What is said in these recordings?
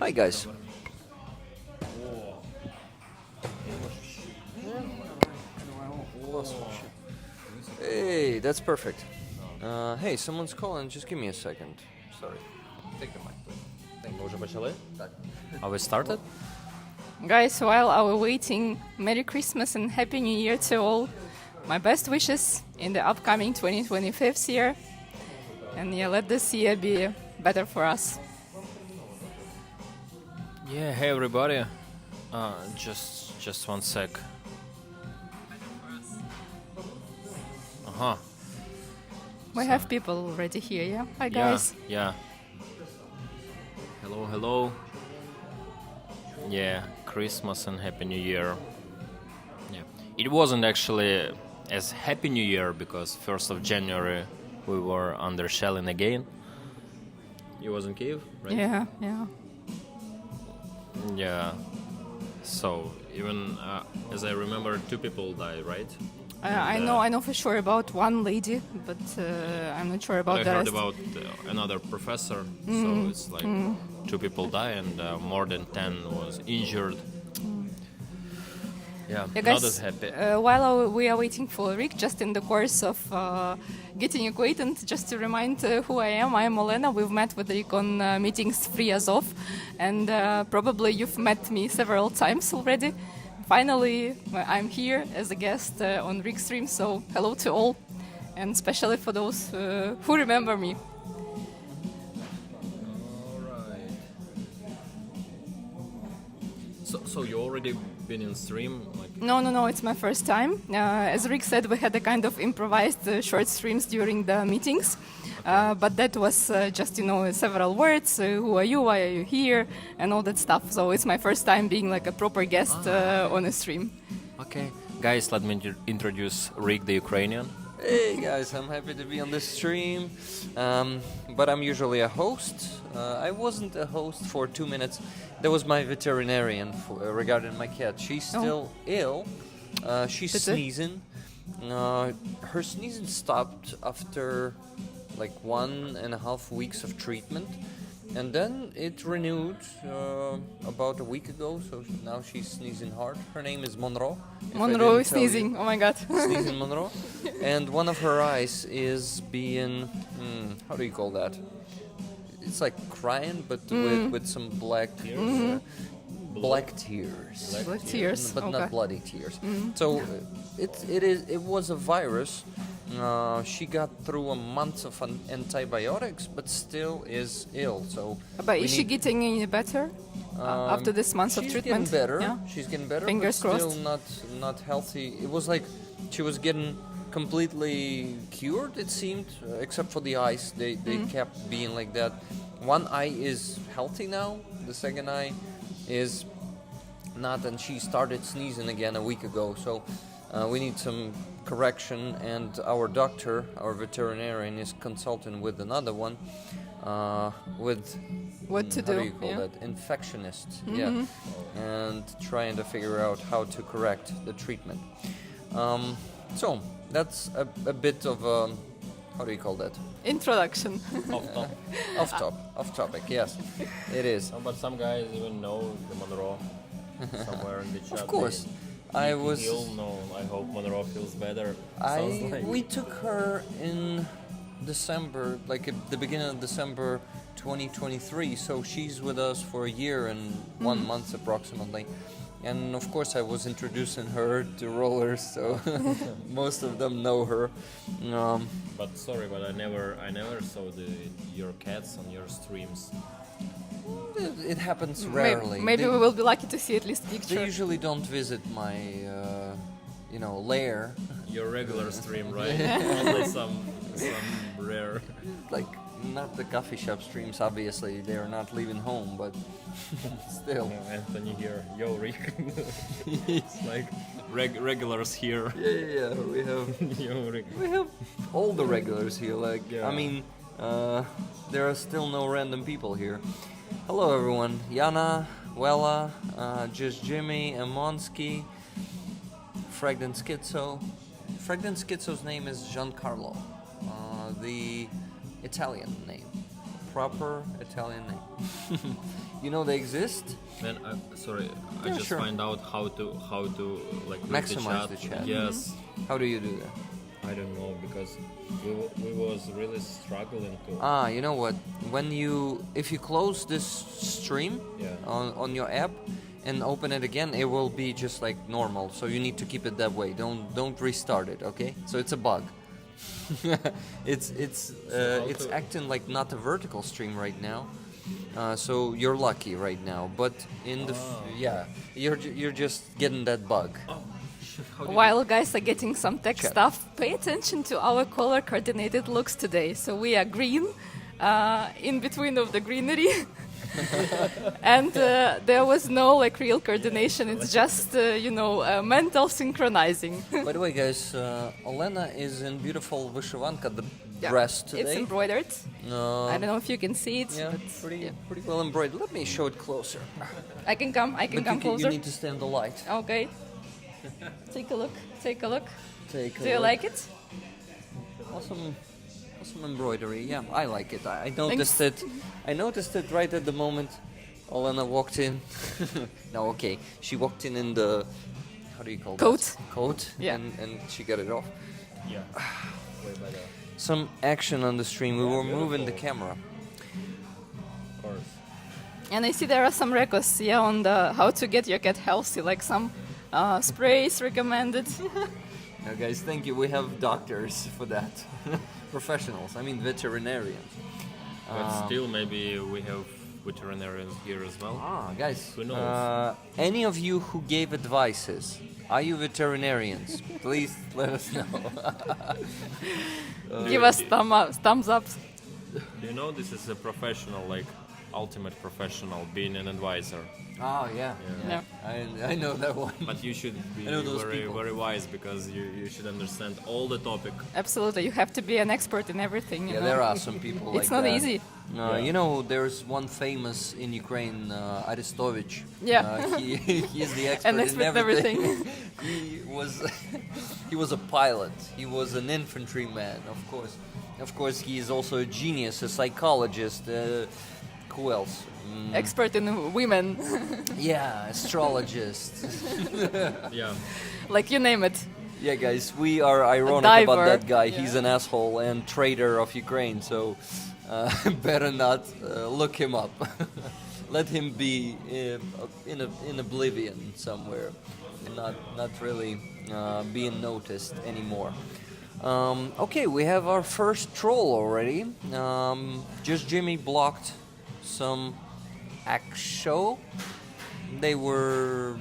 Hi guys. Hey, that's perfect. Hey, someone's calling. Just give me a second. Sorry. Take the mic, please. Ми вже почали? Так. А ви started? Guys, while we're waiting, Merry Christmas and Happy New Year to all. My best wishes in the upcoming 2025 year. And yeah, let this year be better for us. Yeah, hey everybody. Just one sec. Uh-huh. We have people already here, yeah? Hi, guys. Yeah. Hello. Yeah, Christmas and Happy New Year. Yeah. It wasn't actually as Happy New Year because 1st of January we were under shelling again. You was in Kiev, right? Yeah. Yeah. So even as I remember, 2 people died, right? I know for sure about one lady, but I'm not sure about I the heard rest. about another professor, so it's like 2 people die and more than 10 was injured. Yeah, Yeah, not guys, as happy. while we are waiting for Rick, just in the course of getting acquainted, just to remind who I am Olena. We've met with Rick on meetings free as of, and probably you've met me several times already. Finally, I'm here as a guest on Rick's stream, so hello to all, and especially for those who remember me. Alright. So you already been in stream? Like No, it's my first time. As Rick said, we had a kind of improvised short streams during the meetings. But that was just, several words. Who are you? Why are you here? And all that stuff. So it's my first time being like a proper guest on a stream. Okay. Guys, let me introduce Rick the Ukrainian. Hey guys, I'm happy to be on this stream. But I'm usually a host. I wasn't a host for 2 minutes. That was my veterinarian regarding my cat. She's still ill. She's sneezing. Her sneezing stopped after like 1.5 weeks of treatment, and then it renewed about a week ago. So now she's sneezing hard. Her name is Monroe. Monroe is sneezing. Oh my god. Sneezing Monroe. And one of her eyes is being how do you call that? It's like crying, but with some black tears. Black tears. Black tears. But Okay. not bloody tears. So it was a virus. She got through a month of antibiotics, but still is ill. So, But is she getting any better after this month of she's treatment? getting better. Yeah. She's getting better, Fingers but still crossed. not healthy. It was like she was getting completely cured. It seemed, except for the eyes. They kept being like that. One eye is healthy now. The second eye is not, and she started sneezing again a week ago. So we need some correction, and our doctor, our veterinarian, is consulting with another one with What to how do? do you call that? Infectionist, yeah, and trying to figure out how to correct the treatment. So that's a bit of how do you call that? Introduction. Off topic. Yes, it is. But some guys even know the Monroe somewhere in the chat. Of course. I hope Monroe feels better. We took her in December, like at the beginning of December 2023, so she's with us for a year and 1 month approximately. And of course I was introducing her to rollers, so most of them know her. But sorry, but I never saw your cats on your streams. It happens rarely. Maybe we will be lucky to see at least picture. They usually don't visit my, lair. Your regular stream, right? Only some rare. Like, not the coffee shop streams, obviously. They are not leaving home, but still. Anthony here. Yo, Rick. It's like regulars here. Yeah. We have Yo, Rick. all the regulars here. Like, Yeah. I mean, there are still no random people here. Hello, everyone. Yana, Wella, Just Jimmy, Amonski, Fragrant Schizo. Fragrant Schizo's name is Giancarlo, the Italian name. proper Italian name. You know they exist? Then sorry, I Yeah, just sure. find out how to like read Maximize the chat. Yes. How do you do that? I don't know because we was really struggling to. You know what? If you close this stream Yeah. on your app and open it again, it will be just like normal. So you need to keep it that way. Don't restart it, okay? So it's a bug. It's acting like not a vertical stream right now. So you're lucky right now. But in the you're just getting that bug. While guys are getting some tech Chat. stuff, pay attention to our color coordinated looks today. So we are green, in between of the greenery. And there was no like real coordination. It's just mental synchronizing. By the way, guys, Olena is in beautiful vyshivanka Yeah, dress today. It's embroidered. I don't know if you can see it. Yeah, But pretty well embroidered. Let me show it closer. I can come But come you closer. need to stand the light. Okay. Take a look. Take a Do you look. like it? Awesome embroidery. Yeah, I like it. I noticed it. I noticed it right at the moment Olena walked in. No, okay. She walked in the how do you call Coat. that? Coat. Yeah. And she got it off. Yeah. Way better. Some action on the stream. We were moving the camera. Of course. And I see there are some records, on the how to get your cat healthy, like some sprays recommended. Now, guys, thank you. We have doctors for that. Professionals. I mean, veterinarians. But still, maybe we have veterinarians here as well. Guys. Who knows? Any of you who gave advices, are you veterinarians? Please let us know. Give us thumbs up. Do you know this is a professional, like ultimate professional, being an advisor? Oh, yeah. Yeah. I know that one. But you should be I know those very, people. very wise because you should understand all the topic. Absolutely, you have to be an expert in everything. Yeah, there are some people like It's not that. easy. You know, there's one famous in Ukraine, Arestovich. Yeah. He's the expert, An expert in everything. he was a pilot. He was an infantryman, of course. Of course, he is also a genius, a psychologist. Who else? Expert in women, Yeah, astrologist. Yeah. like you name it. Yeah, guys, we are ironic diver. about that guy. Yeah. He's an asshole and traitor of Ukraine, so better not look him up. Let him be in oblivion somewhere, not really being noticed anymore. Okay, we have our first troll already. Just Jimmy blocked some show. They were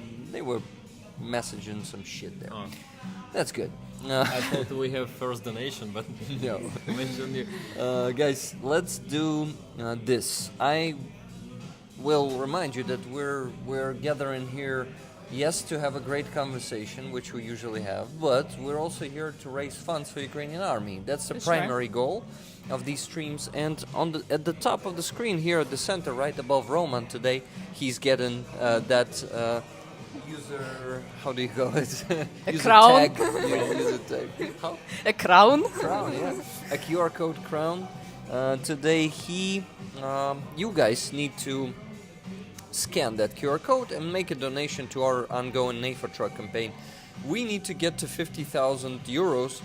messaging some shit there. Oh. That's good. I thought we have first donation, but No. mention you. Guys, let's do this. I will remind you that we're gathering here, yes, to have a great conversation, which we usually have, but we're also here to raise funds for Ukrainian army. That's the That's right. primary goal of these streams. And at the top of the screen here at the center, right above Roman today, he's getting that user. How do you call it? A User crown. tag. User tag. How? A crown. Crown, yeah. A QR code crown. Today you guys need to scan that QR code and make a donation to our ongoing NAFA truck campaign. We need to get to 50,000 euros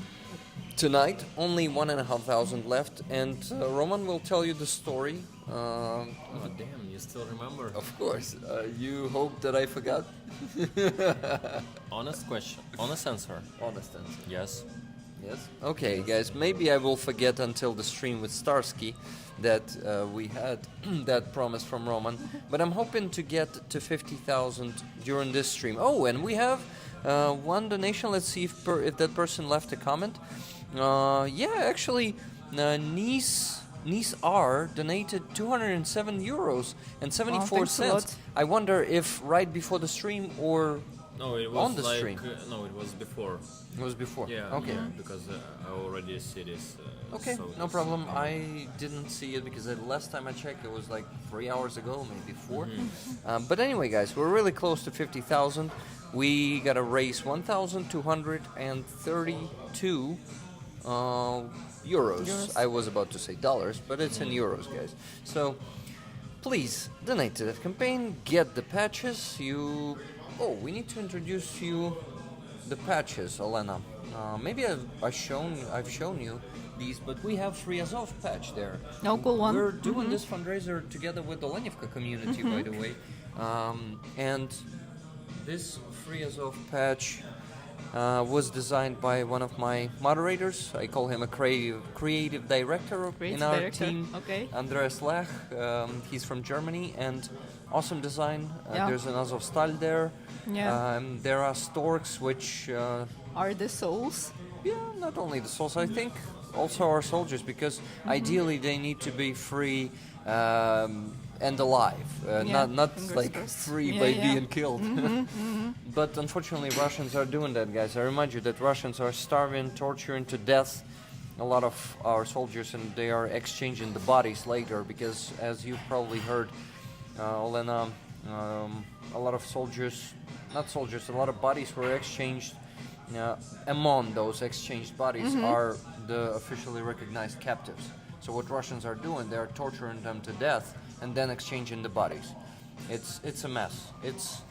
tonight. Only 1,500 left, and Roman will tell you the story. Oh, damn, you still remember? Of course. You hope that I forgot? Honest question. Honest answer. Honest answer. Yes. Yes. Okay, guys. Maybe I will forget until the stream with Starsky that we had that promise from Roman. But I'm hoping to get to 50,000 during this stream. Oh, and we have one donation. Let's see if that person left a comment. Yeah, actually, Nice R donated 207 euros and 74 thanks a cents. lot. I wonder if right before the stream or No, it was on the like stream. No, it was before. It was before. Yeah. Okay. Yeah, because I already see this. Okay, so no this- problem. I didn't see it because the last time I checked, it was like 3 hours ago, maybe 4. But anyway, guys, we're really close to 50,000. We gotta raise 1,232 euros. I was about to say dollars, but it's in euros, guys. So please donate to that campaign. Get the patches. We need to introduce you the patches, Olena. Maybe I've shown you these, but we have Free Azov patch there. Oh, cool one. We're doing this fundraiser together with the Olenivka community, by the way. And this Free Azov patch was designed by one of my moderators. I call him a creative director in our team. Okay. Andreas Lech. He's from Germany, and awesome design. Yeah. There's an Azovstal there. Yeah. There are storks, which Are the souls? yeah, not only the souls, I think also our soldiers, because ideally they need to be free and alive, not fingers like crossed. free Yeah, by yeah. being killed. But unfortunately, Russians are doing that, guys. I remind you that Russians are starving, torturing to death a lot of our soldiers, and they are exchanging the bodies later because, as you've probably heard, Olena, a lot of a lot of bodies were exchanged. Among those exchanged bodies are the officially recognized captives. So what Russians are doing, they are torturing them to death and then exchanging the bodies. It's a mess. It's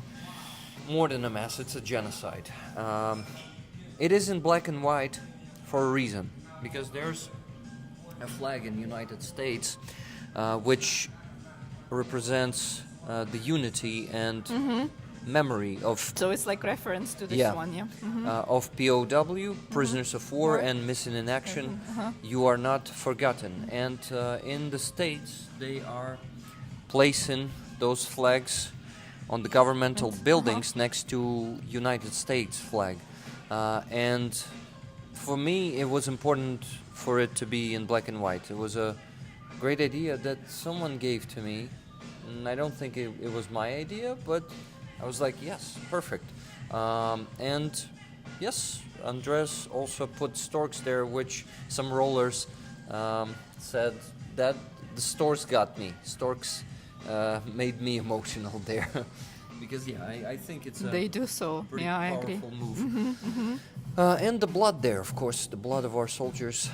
more than a mess. It's a genocide. It is in black and white for a reason, because there's a flag in the United States which represents the unity and memory of So it's like reference to this Yeah. one, yeah. of POW, prisoners of war, and missing in action. You are not forgotten. And in the States, they are placing those flags on the governmental buildings next to United States flag. And for me, it was important for it to be in black and white. It was a great idea that someone gave to me. And I don't think it was my idea, but I was like, yes, perfect. And yes, Andres also put storks there, which some rollers said that the storks got me. Storks made me emotional there. Because, yeah, I think it's a They do so. pretty Yeah, I agree. powerful move. And the blood there, of course, the blood of our soldiers.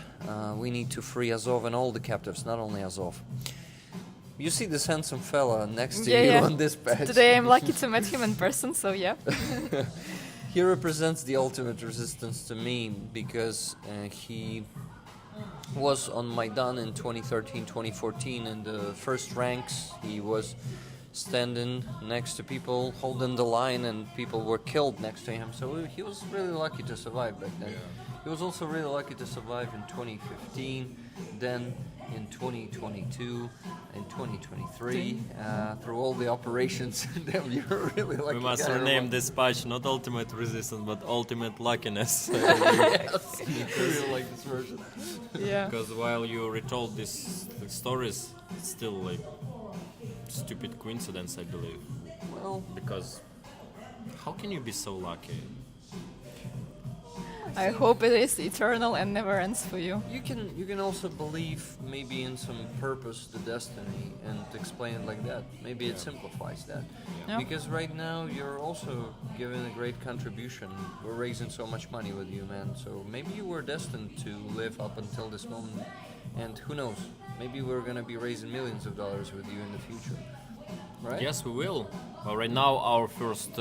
We need to free Azov and all the captives, not only Azov. You see this handsome fella next to you on this patch. Today I'm lucky to meet him in person, so yeah. He represents the ultimate resistance to me, because he was on Maidan in 2013-2014 in the first ranks. He was standing next to people, holding the line, and people were killed next to him. So he was really lucky to survive back then. He was also really lucky to survive in 2015, then in 2022, in 2023, through all the operations. Damn, you're a really lucky We must guy, rename Roman. this patch not Ultimate Resistance, but Ultimate Luckiness. Yes, I really like this version. Yeah. Because while you retold these stories, it's still like stupid coincidence, I believe. Well, Because how can you be so lucky? I hope it is eternal and never ends for you. you can also believe maybe in some purpose, the destiny, and explain it like that. Maybe it simplifies that. Yeah. Because right now you're also giving a great contribution. We're raising so much money with you, man. So maybe you were destined to live up until this moment. And who knows? Maybe we're gonna be raising millions of dollars with you in the future. Right? Yes, we will. Well, right now our first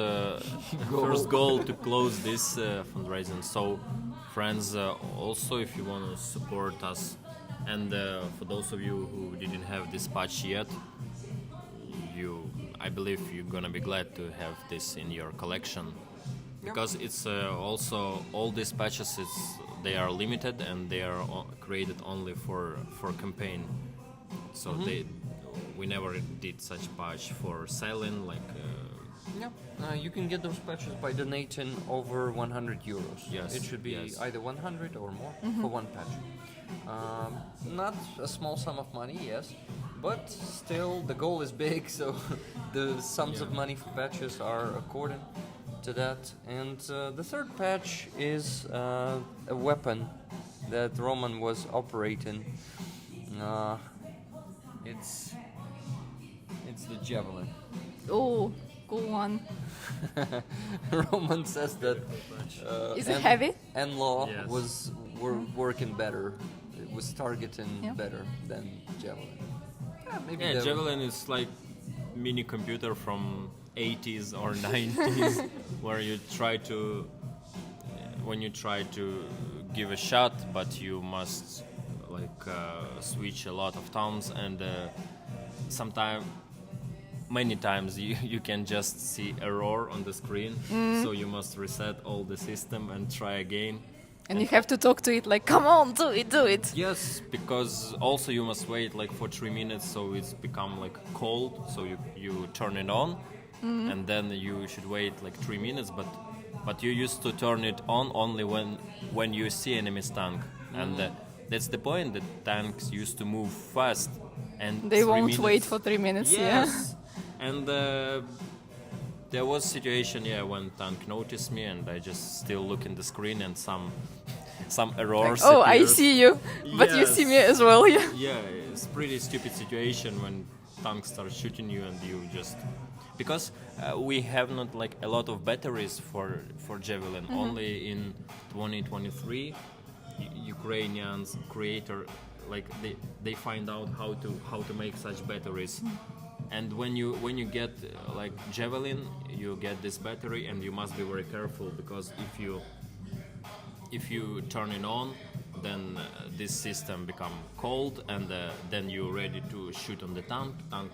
goal to close this fundraising. So, friends, also if you want to support us, and for those of you who didn't have this patch yet, I believe you're gonna be glad to have this in your collection, because it's also all these patches. They are limited and they are created only for campaign. So we never did such patch for selling, like you can get those patches by donating over 100 euros. Yes, It should be yes. either 100 or more for one patch. Not a small sum of money, yes, but still the goal is big, so the sums of money for patches are according to that. And the third patch is a weapon that Roman was operating. It's the javelin. Oh, cool one. Roman says that Is it heavy? Enlaw Yes. was were working better. It was targeting Yeah. better than Javelin. Maybe Yeah, they were- Javelin is like mini computer from 80s or 90s, where you try to, when you try to give a shot, but you must like switch a lot of times, and many times you can just see error on the screen, so you must reset all the system and try again. And you have to talk to it like, come on, do it. Yes, because also you must wait like for 3 minutes, so it's become like cold. So you turn it on, and then you should wait like 3 minutes. But you used to turn it on only when you see enemy's tank, and that's the point. That tanks used to move fast, and They 3 won't minutes, wait for 3 minutes. Yes, and there was situation when tank noticed me, and I just still look in the screen, and some errors. Yeah. Oh, I appears. see you, but you see me as well. Yeah. Yeah, it's pretty stupid situation when tanks start shooting you and you just because we have not like a lot of batteries for Javelin. Only in 2023, Ukrainians creator like they find out how to make such batteries. And when you get like Javelin, you get this battery, and you must be very careful, because if you turn it on, then this system become cold, and then you're ready to shoot on the tank. Tank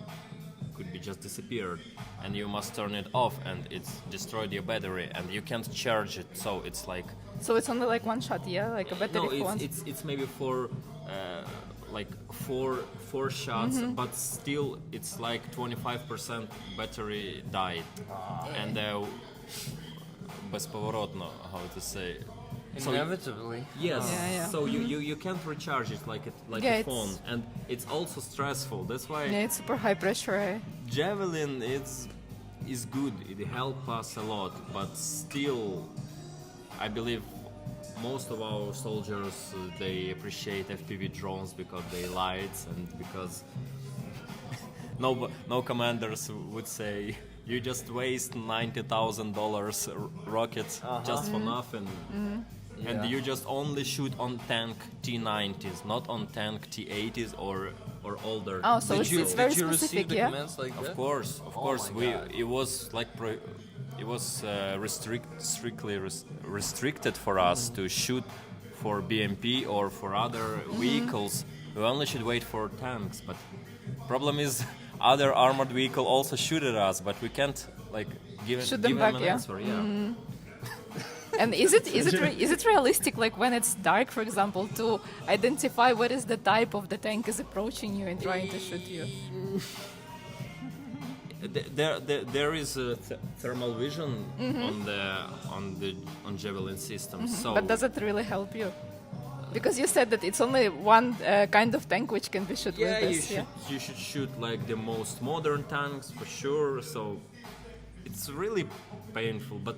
could be just disappeared, and you must turn it off, and it's destroyed your battery, and you can't charge it. So it's like So it's only like one shot, yeah, like a battery no, for one. it's maybe for like four shots, but still it's like 25% battery died, and безповоротно, how to say. So Inevitably. yes, Yeah. so you can't recharge it like Yeah, a it's- phone, and it's also stressful. That's why Yeah, it's super high pressure. Javelin is good. It helps us a lot, but still, I believe most of our soldiers they appreciate FPV drones because they lights, and because no commanders would say you just waste $90,000 rockets just for nothing. And Yeah. you just only shoot on tank T90s, not on tank T80s or older. Oh, so Did you, it's very did you specific, receive the yeah? commands like that? Of course. Oh my God. It was like it was strictly restricted for us to shoot for BMP or for other vehicles. We only should wait for tanks. But problem is, other armored vehicle also shoot at us, but we can't like give Shoot give them them back, an yeah? answer. Yeah. And is it realistic, like when it's dark, for example, to identify what is the type of the tank is approaching you and trying to shoot you? There is a thermal vision on Javelin systems. So But does it really help you? Because you said that it's only one kind of tank which can be shot yeah, with this. you should shoot like the most modern tanks for sure. So it's really painful, but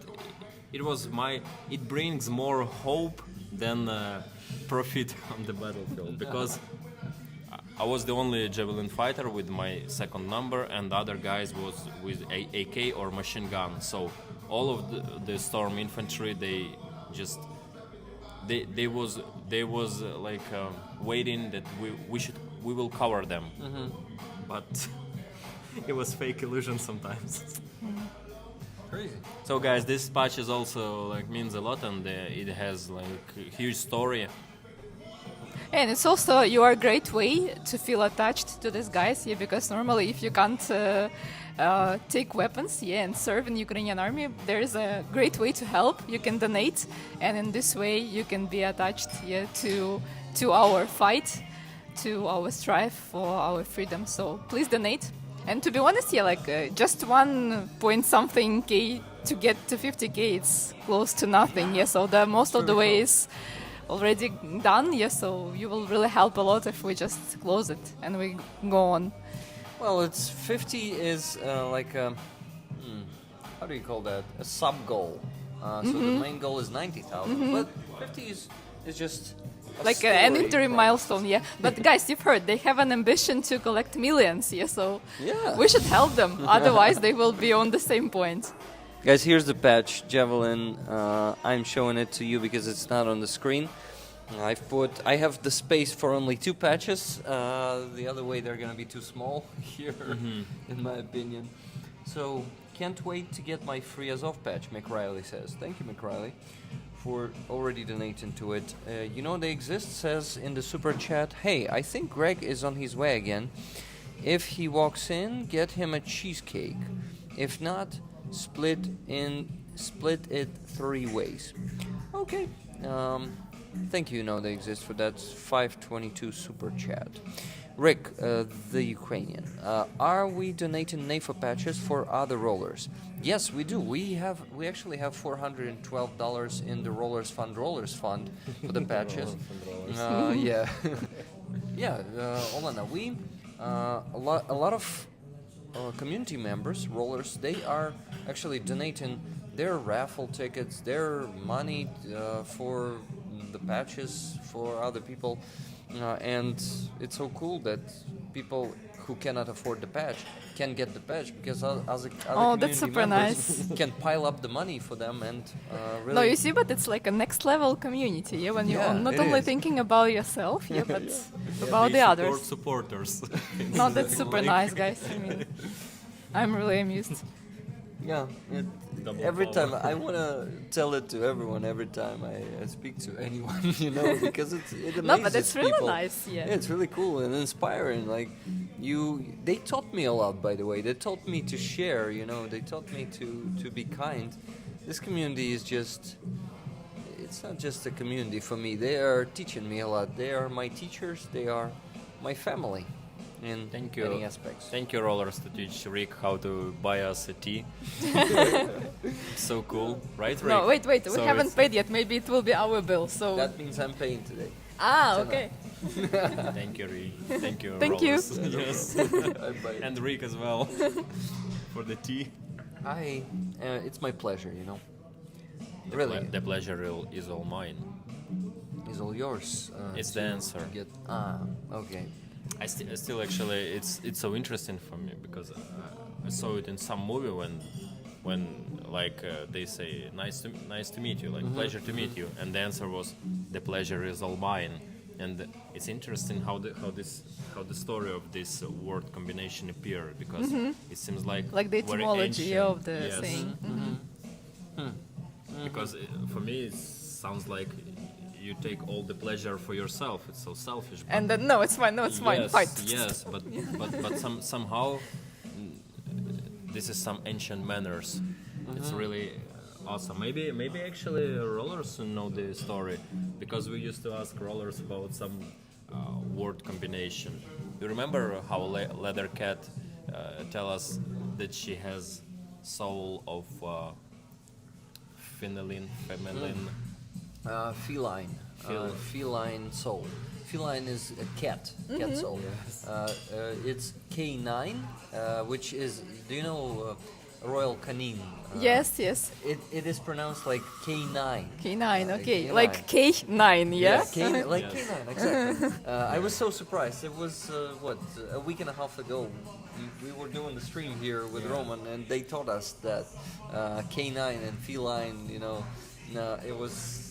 it brings more hope than profit on the battlefield, because I was the only Javelin fighter with my second number, and the other guys was with AK or machine gun. So all of the storm infantry, they was like waiting that we will cover them, but it was fake illusion sometimes. Crazy. So guys, this patch is also like means a lot, and it has like a huge story. And it's also your great way to feel attached to these guys, yeah, because normally if you can't take weapons, yeah, and serve in Ukrainian army, there is a great way to help. You can donate, and in this way you can be attached, yeah, to our fight, to our strive for our freedom. So please donate. And to be honest, yeah, like just 1 point something K to get to 50K, it's close to nothing, yeah. So the most of the way is already done, yeah. So you will really help a lot if we just close it and we go on. Well, it's 50 is like a, how do you call that? A sub goal. So the main goal is 90,000, but 50 is just a Like an story interim from- milestone, yeah. But guys, you've heard they have an ambition to collect millions, yeah. So Yeah. we should help them. Otherwise, they will be on the same point. Guys, here's the patch, Javelin. I'm showing it to you because it's not on the screen. I have the space for only 2 patches. The other way they're gonna be too small here, in my opinion. So can't wait to get my free Azov patch. McRiley says, thank you, McRiley, for already donating to it. You know they exist. Says in the super chat. Hey, I think Greg is on his way again. If he walks in, get him a cheesecake. If not, split it 3 ways. Okay. Thank you. You know they exist for that 522 super chat. Rick, the Ukrainian. Are we donating NAFA patches for other rollers? Yes, we do. We actually have $412 in the Rollers Fund for the patches. Yeah, yeah. Olena, we a lot of community members, rollers, they are actually donating their raffle tickets, their money for the patches for other people, and it's so cool that people who cannot afford the patch can get the patch because other that's super members nice. can pile up the money for them and really. No, you see, but it's like a next level community. Yeah, when you're not it only is. thinking about yourself, but about the others. Supporters. No, that's super nice, guys. I mean, I'm really amused. Yeah, Double every power. time I want to tell it to everyone every time I speak to anyone, because it amazes No, but it's really people. nice. Yeah. Yeah, it's really cool and inspiring. Like they taught me a lot, by the way. They taught me to share. They taught me to be kind. This community is it's not just a community for me. They are teaching me a lot. They are my teachers. They are my family. In Thank you. many aspects. Thank you, Rollers, to teach Rick how to buy us a tea. So cool, right, Rick? No, wait. We So haven't it's- paid yet. Maybe it will be our bill. So. That means I'm paying today. Okay. Thank you, Rick. Thank you, Thank you. Rollers. Yes. And Rick as well for the tea. It's my pleasure, The Really, the pleasure is all mine. it's all yours. It's the answer. Okay. I still actually, it's so interesting for me because I saw it in some movie when they say nice to meet you, like pleasure to meet you, and the answer was the pleasure is all mine, and it's interesting how the story of this word combination appeared because it seems like the very etymology ancient. of the Yes. saying. Because for me it sounds like you take all the pleasure for yourself. It's so selfish. And then no, it's mine. No, it's mine. Yes, Fight. yes, but somehow this is some ancient manners. It's really awesome. Maybe actually rollers know the story because we used to ask rollers about some word combination. You remember how Leather Cat tell us that she has soul of feminine. Feline. Feline soul. Feline is a cat soul. It's K9, which is, do you know Royal Canin? Yes. It is pronounced like K9. K9. Okay. K9. Like K9. Yeah. Like Yes. K9, exactly. I was so surprised. It was, a week and a half ago. We were doing the stream here with Roman, and they taught us that K9 and feline, it was...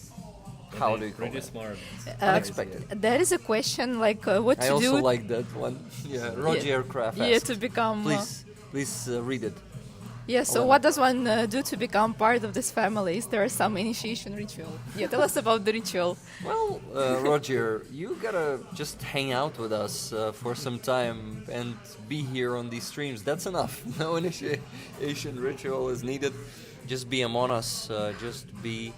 How do you call Pretty it? smart. Unexpected. There is a question like what I to also do. like that one. Yeah, Roger Aircraft Yeah, asked. to become. Please read it. Yeah. So Olena. what does one do to become part of this family? Is there some initiation ritual? Yeah. Tell us about the ritual. Well, Roger, you gotta just hang out with us for some time and be here on these streams. That's enough. No initiation ritual is needed. Just be among us. Just be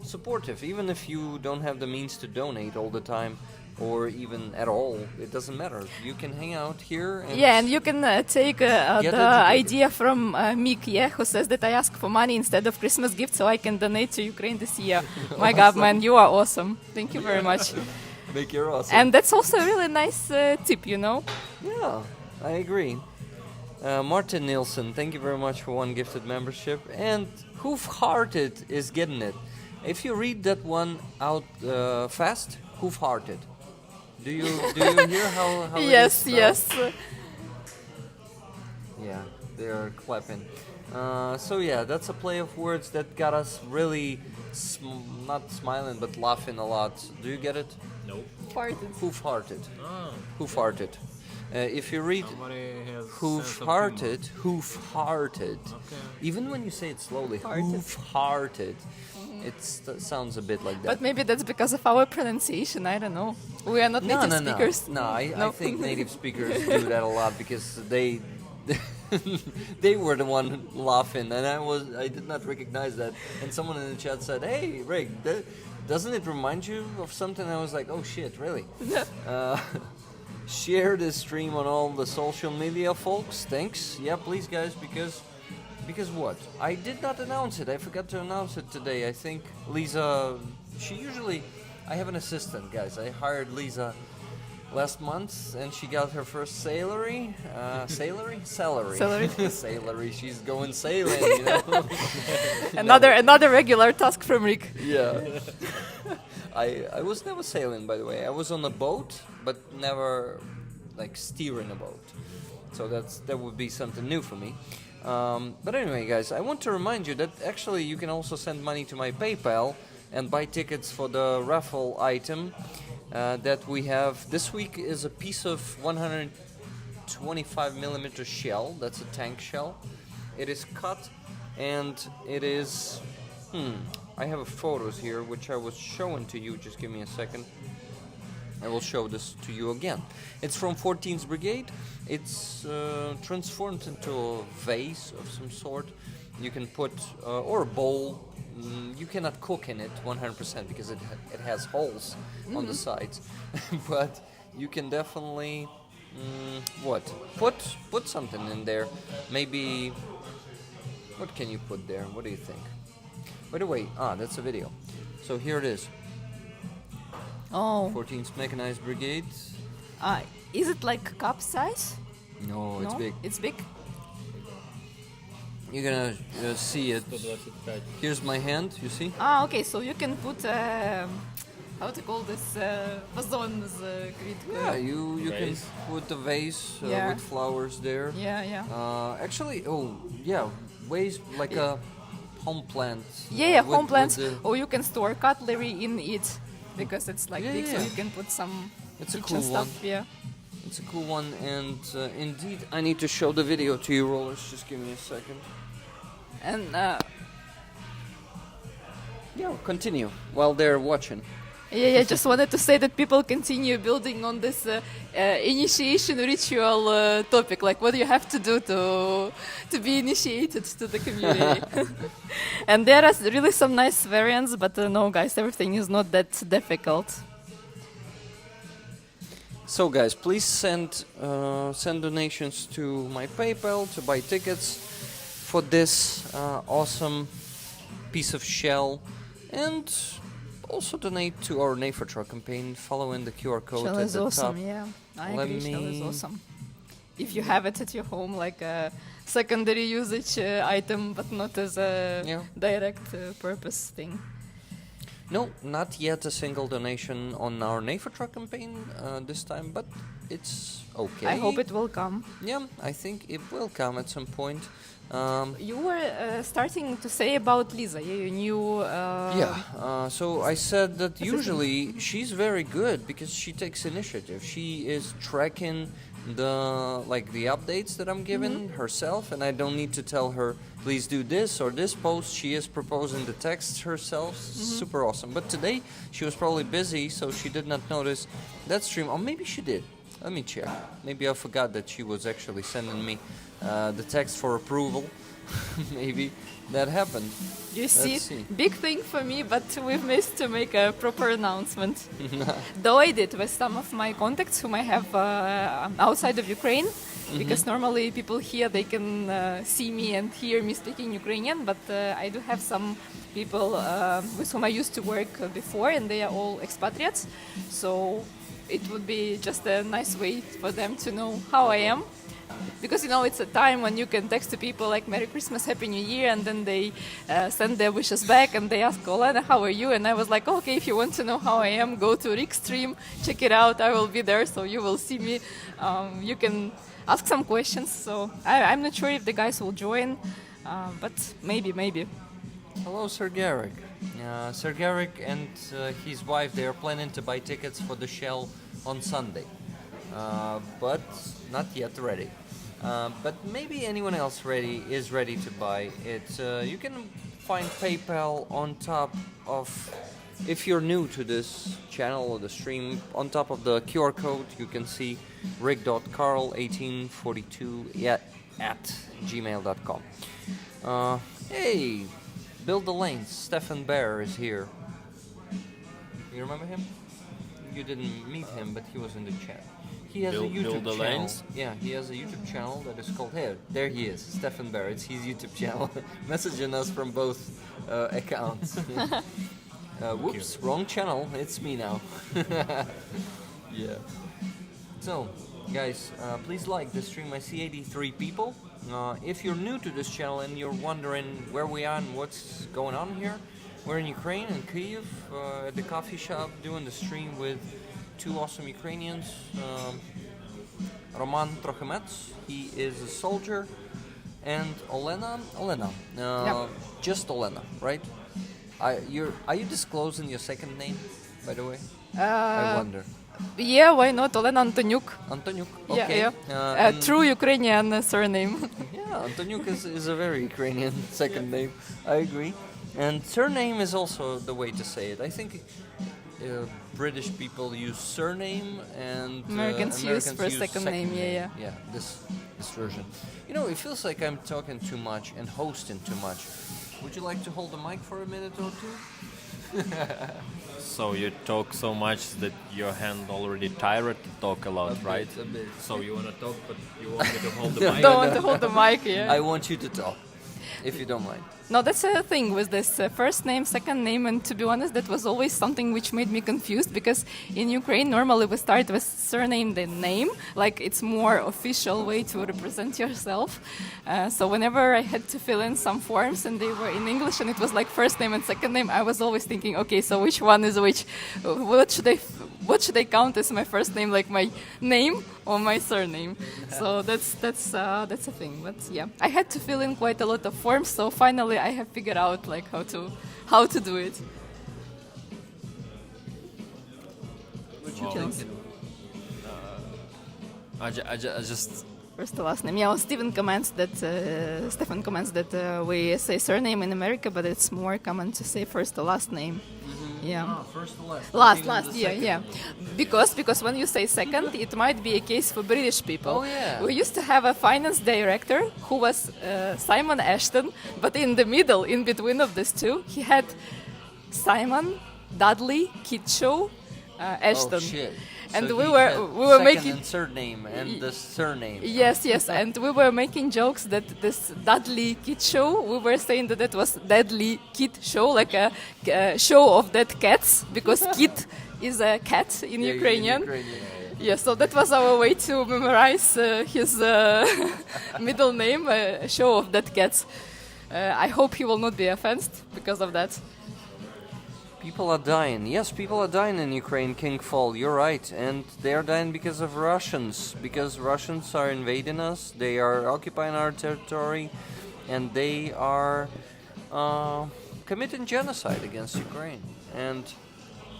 supportive. Even if you don't have the means to donate all the time or even at all, it doesn't matter. You can hang out here. And Yeah, and you can take the educated. idea from Mick, who says that I ask for money instead of Christmas gifts so I can donate to Ukraine this year. My God, man, you are awesome. Thank you very much. make your awesome. And that's also a really nice tip, Yeah, I agree. Martin Nielsen, thank you very much for one gifted membership. And Hoof-Hearted is getting it. If you read that one out fast, Hoof-Hearted. Do you hear how it is Yes, spelled? yes. Yeah, they're clapping. So yeah, that's a play of words that got us really not smiling but laughing a lot. Do you get it? No. Farted. Who farted? Ah. Who farted? If you read Somebody has who sense of farted, who farted, Okay. even when you say it slowly, Farted. who farted, it sounds a bit like that. But maybe that's because of our pronunciation. I don't know. We are not native speakers. No, I think native speakers do that a lot because they they were the one laughing, and I did not recognize that. And someone in the chat said, "Hey, Rick, doesn't it remind you of something?" I was like, "Oh shit, really?" Share this stream on all the social media, folks. Thanks. Yeah, please, guys, because what? I did not announce it. I forgot to announce it today. I think Lisa, I have an assistant, guys. I hired Lisa last month, and she got her first salary. Salary. Salary. She's going sailing, you know. Another regular task from Rick. Yeah. I was never sailing, by the way. I was on a boat, but never like steering a boat. So that would be something new for me. But anyway, guys, I want to remind you that actually you can also send money to my PayPal and buy tickets for the raffle item that we have. This week is a piece of 125 millimeter shell. That's a tank shell. It is cut, and it is... I have photos here, which I was showing to you. Just give me a second. I will show this to you again. It's from 14th Brigade. It's transformed into a vase of some sort. You can put, or a bowl. You cannot cook in it 100% because it has holes on the sides. But you can definitely, put something in there. Maybe, what can you put there? What do you think? By the way, that's a video. So here it is. Oh. 14th Mechanized Brigade. Is it like cup size? No, it's No? big. It's big? You're gonna see it. Here's my hand, you see? Okay, so you can put, how to call this, вазон з квіткою. Yeah, you can Vase. put the vase Yeah. with flowers there. Yeah. Actually, vase like a home plant. Yeah, with- home plants. with the- Or you can store cutlery in it because it's like Yeah, big, so yeah. you can put some It's a kitchen cool stuff. one. Yeah. It's a cool one, and indeed, I need to show the video to you, rollers. Just give me a second. And Continue while they're watching. just wanted to say that people continue building on this initiation ritual topic. Like, what do you have to do to be initiated to the community? And there are really some nice variants, but no, guys, everything is not that difficult. So, guys, please send donations to my PayPal to buy tickets for this awesome piece of shell, and also donate to our Nafer Truck campaign following the QR code Shell at is the awesome, top. yeah. I Let agree, Shell is me- awesome. If you have it at your home, like a secondary usage item, but not as a Yeah. direct purpose thing. No, not yet a single donation on our Nafer Truck campaign this time, but it's okay. I hope it will come. Yeah, I think it will come at some point. You were starting to say about Lisa, your new... So I said that usually she's very good because she takes initiative. She is tracking the updates that I'm giving herself, and I don't need to tell her, please do this or this post. She is proposing the text herself. Super awesome. But today she was probably busy, so she did not notice that stream. Or maybe she did. Let me check. Maybe I forgot that she was actually sending me the text for approval. Maybe that happened. You see, Let's see. big thing for me, but we've missed to make a proper announcement. Though I did with some of my contacts whom I have outside of Ukraine, because normally people here, they can see me and hear me speaking Ukrainian, but I do have some people with whom I used to work before, and they are all expatriates. So it would be just a nice way for them to know how I am. Because, it's a time when you can text to people like Merry Christmas, Happy New Year, and then they send their wishes back and they ask, Olena, how are you? And I was like, okay, if you want to know how I am, go to Rick's stream, check it out, I will be there, so you will see me. You can ask some questions. So I'm not sure if the guys will join, but maybe. Hello, Sir Garrick. Sir Garrick and his wife, they are planning to buy tickets for the Shell on Sunday, but not yet ready. But maybe anyone else is ready to buy it. You can find PayPal on top of, if you're new to this channel or the stream, on top of the QR code you can see rig.carl1842 at gmail.com. Hey, Build the Lanes, Stefan Bear is here. You remember him? You didn't meet him, but he was in the chat. He has a YouTube channel. Lanes? Yeah, he has a YouTube channel that is called, hey, there he is, Stefan Bear. It's his YouTube channel, messaging us from both accounts. Whoops, wrong channel. It's me now. Yeah. So, guys, please like the stream. I see 83 people. If you're new to this channel and you're wondering where we are and what's going on here, we're in Ukraine, in Kyiv, at the coffee shop, doing the stream with two awesome Ukrainians. Roman Trochimets, he is a soldier, and Olena, Yep. Just Olena, right? Are you disclosing your second name, by the way? I wonder. Yeah, why not? Olena Antoniuk. Antoniuk, okay. Yeah. True Ukrainian surname. Yeah, Antoniuk is a very Ukrainian second name. I agree. And surname is also the way to say it. I think British people use surname and Americans use first, second name. Yeah. Yeah, this version. You know, it feels like I'm talking too much and hosting too much. Would you like to hold the mic for a minute or two? So you talk so much that your hand already tired to talk a lot, right? A bit. So you want to talk, but you want me to hold the mic? Don't want to hold the mic, yeah. I want you to talk, if you don't mind. No, that's the thing with this first name, second name, and to be honest, that was always something which made me confused, because in Ukraine, normally we start with surname, then name, like it's more official way to represent yourself. So whenever I had to fill in some forms and they were in English and it was like first name and second name, I was always thinking, okay, so which one is which? What should I count as my first name, like my name or my surname? So that's a thing. But yeah, I had to fill in quite a lot of forms, so finally I have figured out like how to do it. What you Wow. thinking? I just First to last name. Yeah, well, Stefan comments that we say surname in America, but it's more common to say first to last name. Yeah. First to last. Last, yeah. Because when you say second, it might be a case for British people. Oh, yeah. We used to have a finance director who was Simon Ashton, but in the middle, in between of these two, he had Simon Dudley Kitshaw Ashton. Oh shit. And So we he were had making second and surname and the surname. Yes, and we were making jokes that this Dudley Kid Show, we were saying that it was Deadly Kid Show, like a show of dead cats, because kid is a cat in Yeah, Ukrainian. Yeah. Yeah, so that was our way to memorize his middle name, a show of dead cats. I hope he will not be offended because of that. People are dying. Yes, people are dying in Ukraine, King Fall. You're right. And they are dying because of Russians. Because Russians are invading us. They are occupying our territory. And they are committing genocide against Ukraine. And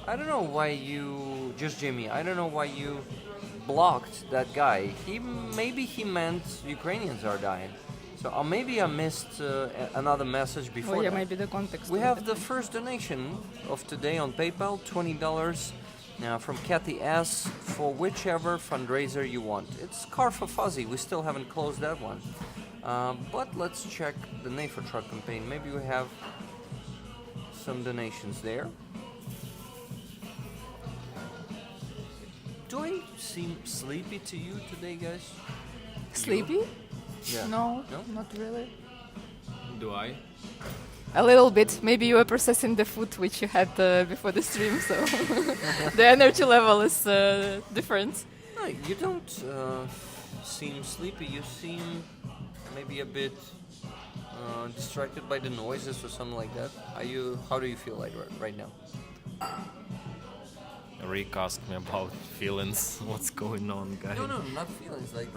I don't know why you... Just Jimmy, I don't know why you blocked that guy. Maybe he meant Ukrainians are dying. So maybe I missed another message before. Oh, yeah, that. maybe the context. We have the first donation of today on PayPal, $20 from Kathy S. for whichever fundraiser you want. It's Car for Fuzzy. We still haven't closed that one. But let's check the NAFA truck campaign. Maybe we have some donations there. Do I seem sleepy to you today, guys? Sleepy? Yeah. No, not really. do I? A little bit. Maybe you were processing the food which you had before the stream, so the energy level is different. No, you don't seem sleepy. You seem maybe a bit distracted by the noises or something like that. How do you feel like right now? Rick asked me about feelings. What's going on, guys? No, not feelings. Like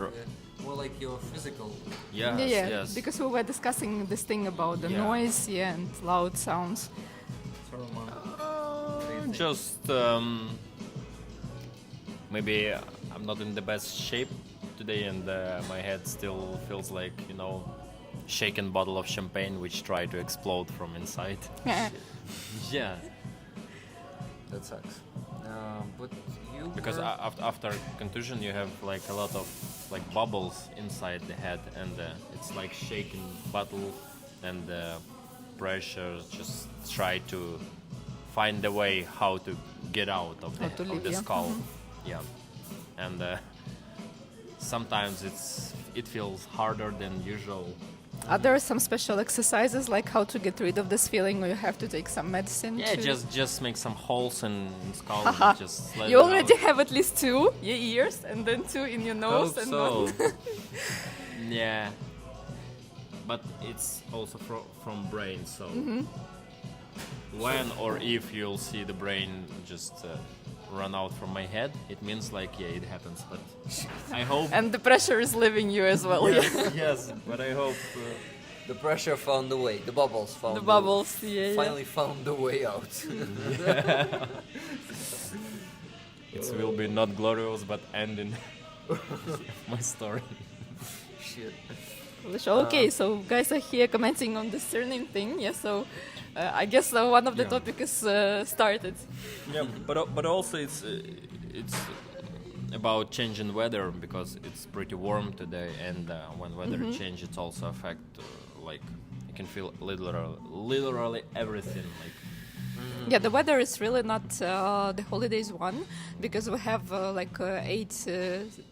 More like your physical. Yes, yeah, yes. because we were discussing this thing about the Yeah. noise, and loud sounds. So, Roman, what do you think? Just maybe I'm not in the best shape today, and my head still feels like shaken bottle of champagne which tried to explode from inside. Yeah, That sucks. But you because were... after contusion you have like a lot of like bubbles inside the head, and it's like shaken bottle, and pressure just try to find a way how to get out of How to the, leave, of the yeah. skull. Yeah, and sometimes it feels harder than usual. Are there some special exercises like how to get rid of this feeling, or you have to take some medicine? Yeah, to... just make some holes in skull Haha. and just let You it already out. have at least 2 ears, and then 2 in your nose, Hope and so. one. Yeah, but it's also from brain, so when or if you'll see the brain just run out from my head, it means like it happens, but I hope. And the pressure is leaving you as well. Yes, Yeah. yes, but I hope. The pressure found the way. The bubbles found The bubbles, yeah. finally found the way out. It will be not glorious, but ending my story. Shit. Okay, so guys are here commenting on the surname thing. Yeah, so I guess one of the Yeah. topics started. Yeah, but also it's about changing weather, because it's pretty warm today, and when weather change, it also affect like you can feel literally everything. Like Yeah, the weather is really not the holidays one, because we have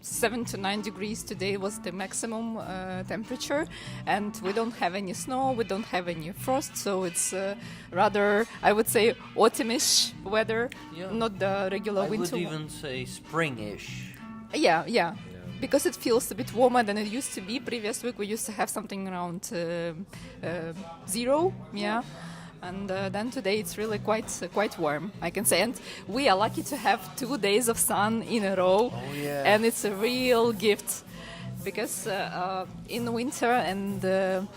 7 to 9 degrees today was the maximum temperature, and we don't have any snow, we don't have any frost, so it's rather, I would say, autumnish weather, Yeah. not the regular I winter. would even say springish. Yeah. Because it feels a bit warmer than it used to be. Previous week we used to have something around 0, yeah. And then today it's really quite warm, I can say. And we are lucky to have 2 days of sun in a row. Oh, yeah. And it's a real gift. Because in winter and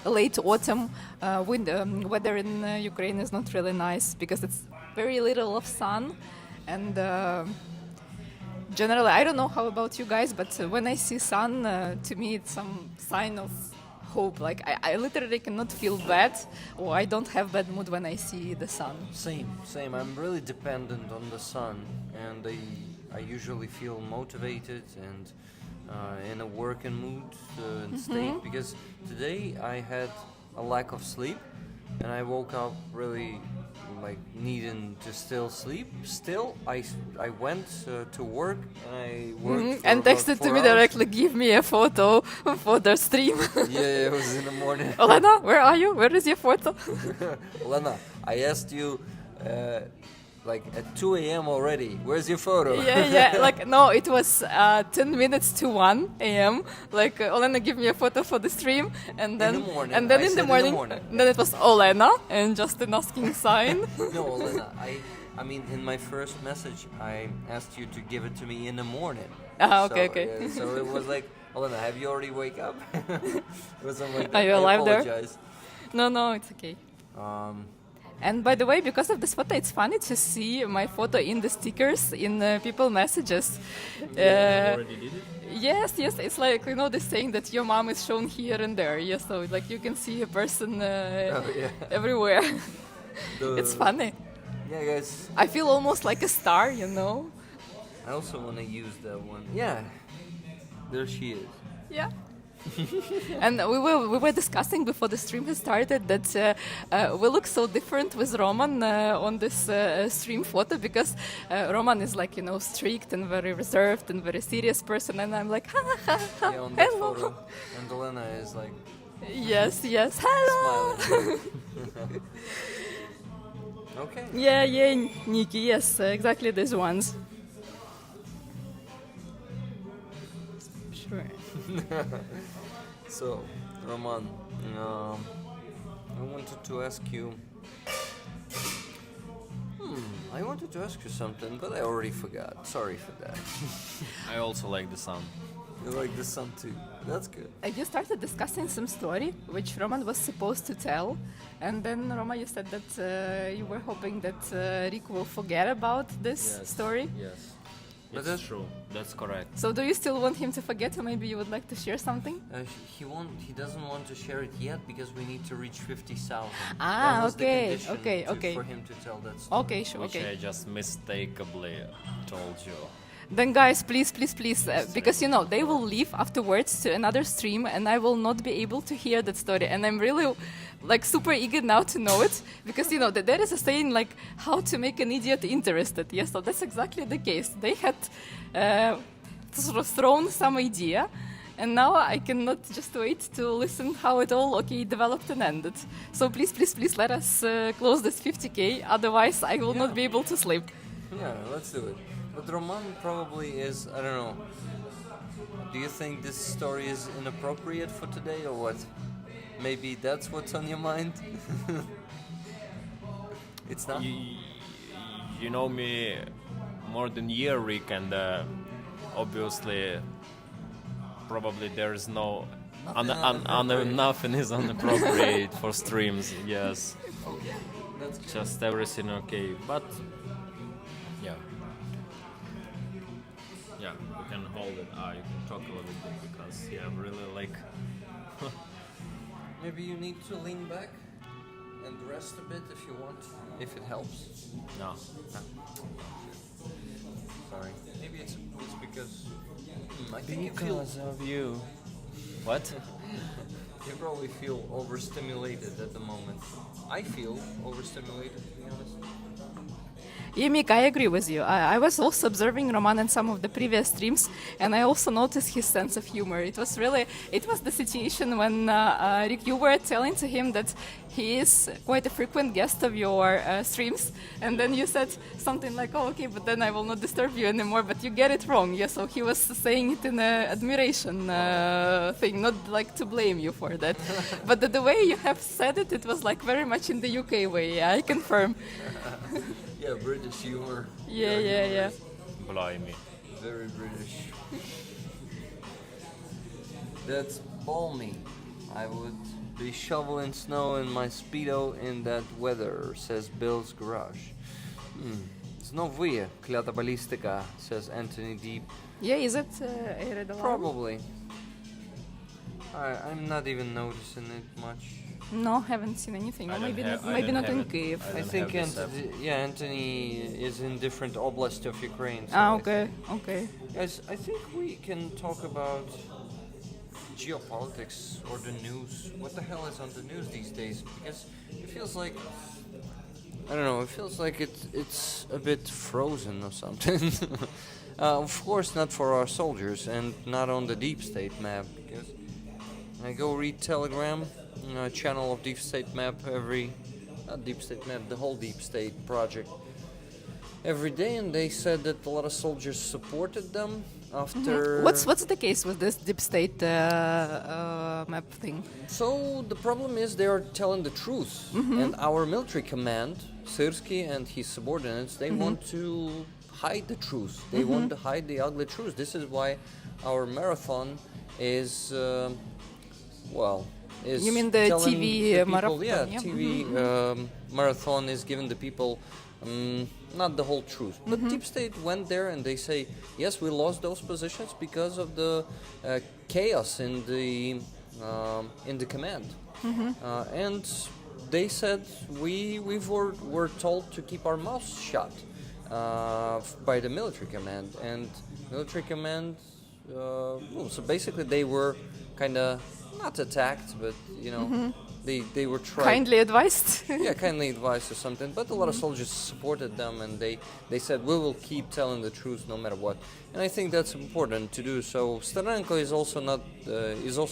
late autumn, weather in Ukraine is not really nice, because it's very little of sun. And generally, I don't know how about you guys, but when I see sun, to me it's some sign of hope. Like I literally cannot feel bad, or I don't have bad mood when I see the sun. Same. I'm really dependent on the sun, and I usually feel motivated and in a working mood and state, because today I had a lack of sleep, and I woke up really like needing to still sleep. Still, I went to work, and I worked for And about texted 4 to me hours. directly, give me a photo for the stream. Yeah, it was in the morning. Olena, where are you? Where is your photo? Olena, I asked you like at 2 a.m. already. Where's your photo? Yeah. Like, no, it was 10 minutes to 1 a.m. Like, Olena, give me a photo for the stream. And then, the morning. And then I in said the in the morning, morning. then it was Olena, and just an asking sign. No, Olena, I mean, in my first message, I asked you to give it to me in the morning. Okay. Yeah, so it was like, Olena, have you already wake up? It was something like that. Are you I alive there? apologize. No, it's okay. And by the way, because of this photo, it's funny to see my photo in the stickers in people messages. already did it. Yes, it's like, this saying that your mom is shown here and there. Yes, so like you can see a person everywhere. It's funny. Yeah, guys. I feel almost like a star, I also want to use that one. Yeah, there she is. Yeah. And we were discussing before the stream has started that we look so different with Roman on this stream photo, because Roman is like, strict and very reserved and very serious person, and I'm like, ha ha ha, Yeah, on that hello. photo. And Olena is like Yes, hello. smiling. Okay. Yeah, Nikki, yes, exactly these ones. Sure. So, Roman, I wanted to ask you. I wanted to ask you something, but I already forgot. Sorry for that. I also like the sun. You like the sun too. That's good. You started discussing some story which Roman was supposed to tell, and then Roma, you said that you were hoping that Rick will forget about this story. Yes. But That's true. That's correct. So do you still want him to forget, or maybe you would like to share something? He doesn't want to share it yet because we need to reach 50,000. Ah, That was okay, the condition okay. for him to tell that story. Okay, sure, Which okay. I just mistakenly told you. Then guys, please, because you know, they will leave afterwards to another stream and I will not be able to hear that story. And I'm really like super eager now to know it because you know, that there is a saying like how to make an idiot interested. Yes, so that's exactly the case. They had sort of thrown some idea and now I cannot just wait to listen how it all developed and ended. So please, let us close this 50k, otherwise I will not be able to sleep. Yeah, let's do it. But Roman probably is, I don't know. Do you think this story is inappropriate for today or what? Maybe that's what's on your mind? It's not? You know me more than a year, Rick, and obviously probably there is nothing is inappropriate for streams. Yes, Okay, that's good. just everything okay. But yeah, we can hold it. You can talk a little bit because really like. Maybe you need to lean back and rest a bit if you want, if it helps. No. Sorry. Maybe it's because I think you feel of you. What? you probably feel overstimulated at the moment. I feel overstimulated, to be honest. Yeah, Mick, I agree with you. I was also observing Roman in some of the previous streams, and I also noticed his sense of humor. It was the situation when, Rick, you were telling to him that he is quite a frequent guest of your streams, and then you said something like, oh, okay, but then I will not disturb you anymore, but you get it wrong. Yeah, so he was saying it in an admiration thing, not like to blame you for that. But the way you have said it, it was like very much in the UK way, I confirm. Yeah, British humor. Yeah. Blimey. Very British. That's balmy. I would be shoveling snow in my Speedo in that weather, says Bill's Garage. Знов виє, клята балістика, says Anthony Deep. Yeah, is it a red alarm? Probably. I'm not even noticing it much. No, haven't seen anything. Or maybe not in Kyiv. I think Anthony is in different oblasts of Ukraine. So Okay. Guys, I think we can talk about geopolitics or the news. What the hell is on the news these days? Because it feels like, I don't know, it feels like it's a bit frozen or something. Of course not for our soldiers and not on the deep state map, because I go read Telegram, channel of Deep State Map not Deep State Map, the whole Deep State project every day, and they said that a lot of soldiers supported them after... What's the case with this Deep State map thing? So the problem is they are telling the truth, and our military command, Syrsky and his subordinates, they want to hide the truth. They want to hide the ugly truth. This is why our marathon is... You mean the telling TV the people, marathon? Yeah, Yeah. TV marathon is giving the people not the whole truth. But Deep State went there and they say, yes, we lost those positions because of the chaos in the command. And they said we were told to keep our mouths shut by the military command. And military command, so basically they were kind of not attacked, but they were trying. Kindly advised. Yeah, kindly advised or something. But a lot of soldiers supported them, and they said we will keep telling the truth no matter what. And I think that's important to do. So Starenko is also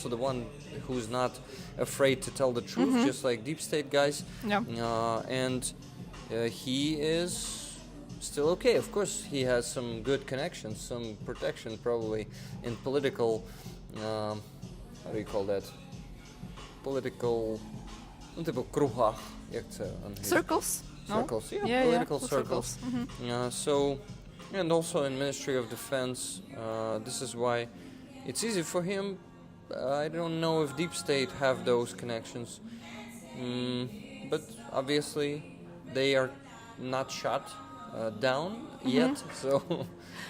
the one who's not afraid to tell the truth, just like Deep State guys. Yeah. And he is still okay. Of course, he has some good connections, some protection probably in political. How do you call that? Political, кругах, як це англійською? Circles? No? Circles, yeah, Yeah, political yeah, circles. So, and also in Ministry of Defense, this is why it's easy for him. I don't know if deep state have those connections, but obviously they are not shut down yet. So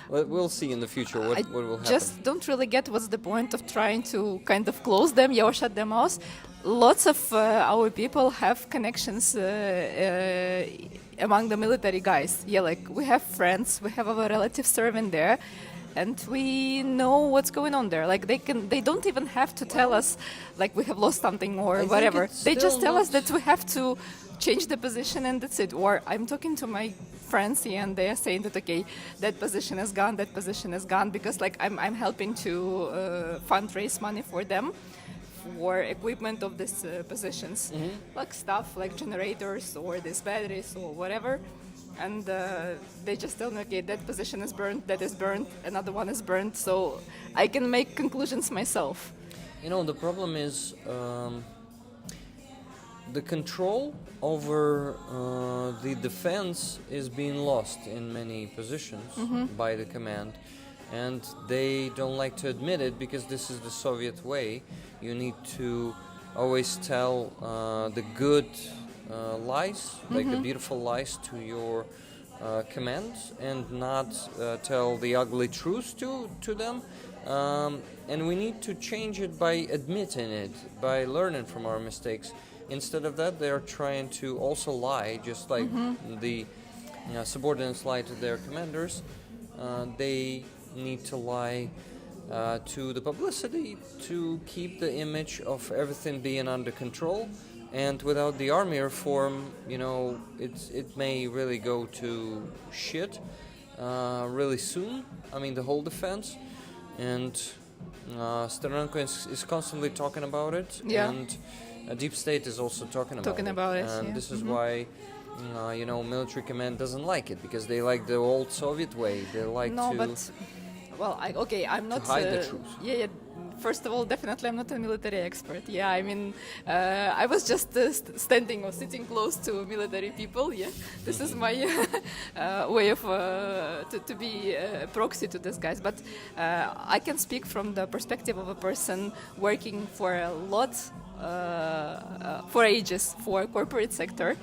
we'll see in the future what will happen. Just don't really get what's the point of trying to kind of close them, or shut them out. Lots of our people have connections among the military guys. Yeah, like we have friends, we have our relatives serving there, and we know what's going on there. Like they don't even have to tell us like we have lost something or think whatever. it's They just still tell us not- that we have to change the position and that's it. Or I'm talking to my friends here and they are saying that okay, that position is gone, that position is gone, because like I'm helping to fundraise money for them for equipment of these positions, like stuff like generators or these batteries or whatever. And they just tell me, okay, that position is burned, that is burned, another one is burned, so I can make conclusions myself. You know, the problem is the control over the defense is being lost in many positions by the command, and they don't like to admit it because this is the Soviet way. You need to always tell the good lies, like the beautiful lies to your command, and not tell the ugly truths to them. And we need to change it by admitting it, by learning from our mistakes. Instead of that, they are trying to also lie, just like the subordinates lie to their commanders. They need to lie to the publicity to keep the image of everything being under control. And without the army reform, you know, it may really go to shit really soon. I mean, the whole defense. And Steranko is constantly talking about it. Yeah. And Deep State is also talking about it. And yeah. this is why, you know, military command doesn't like it, because they like the old Soviet way. They like well, I'm not hide the truth. Yeah. First of all, definitely I'm not a military expert. Yeah, I mean, I was just standing or sitting close to military people. Yeah, this is my way of to be a proxy to these guys. But I can speak from the perspective of a person working for a lot, for ages, for corporate sector.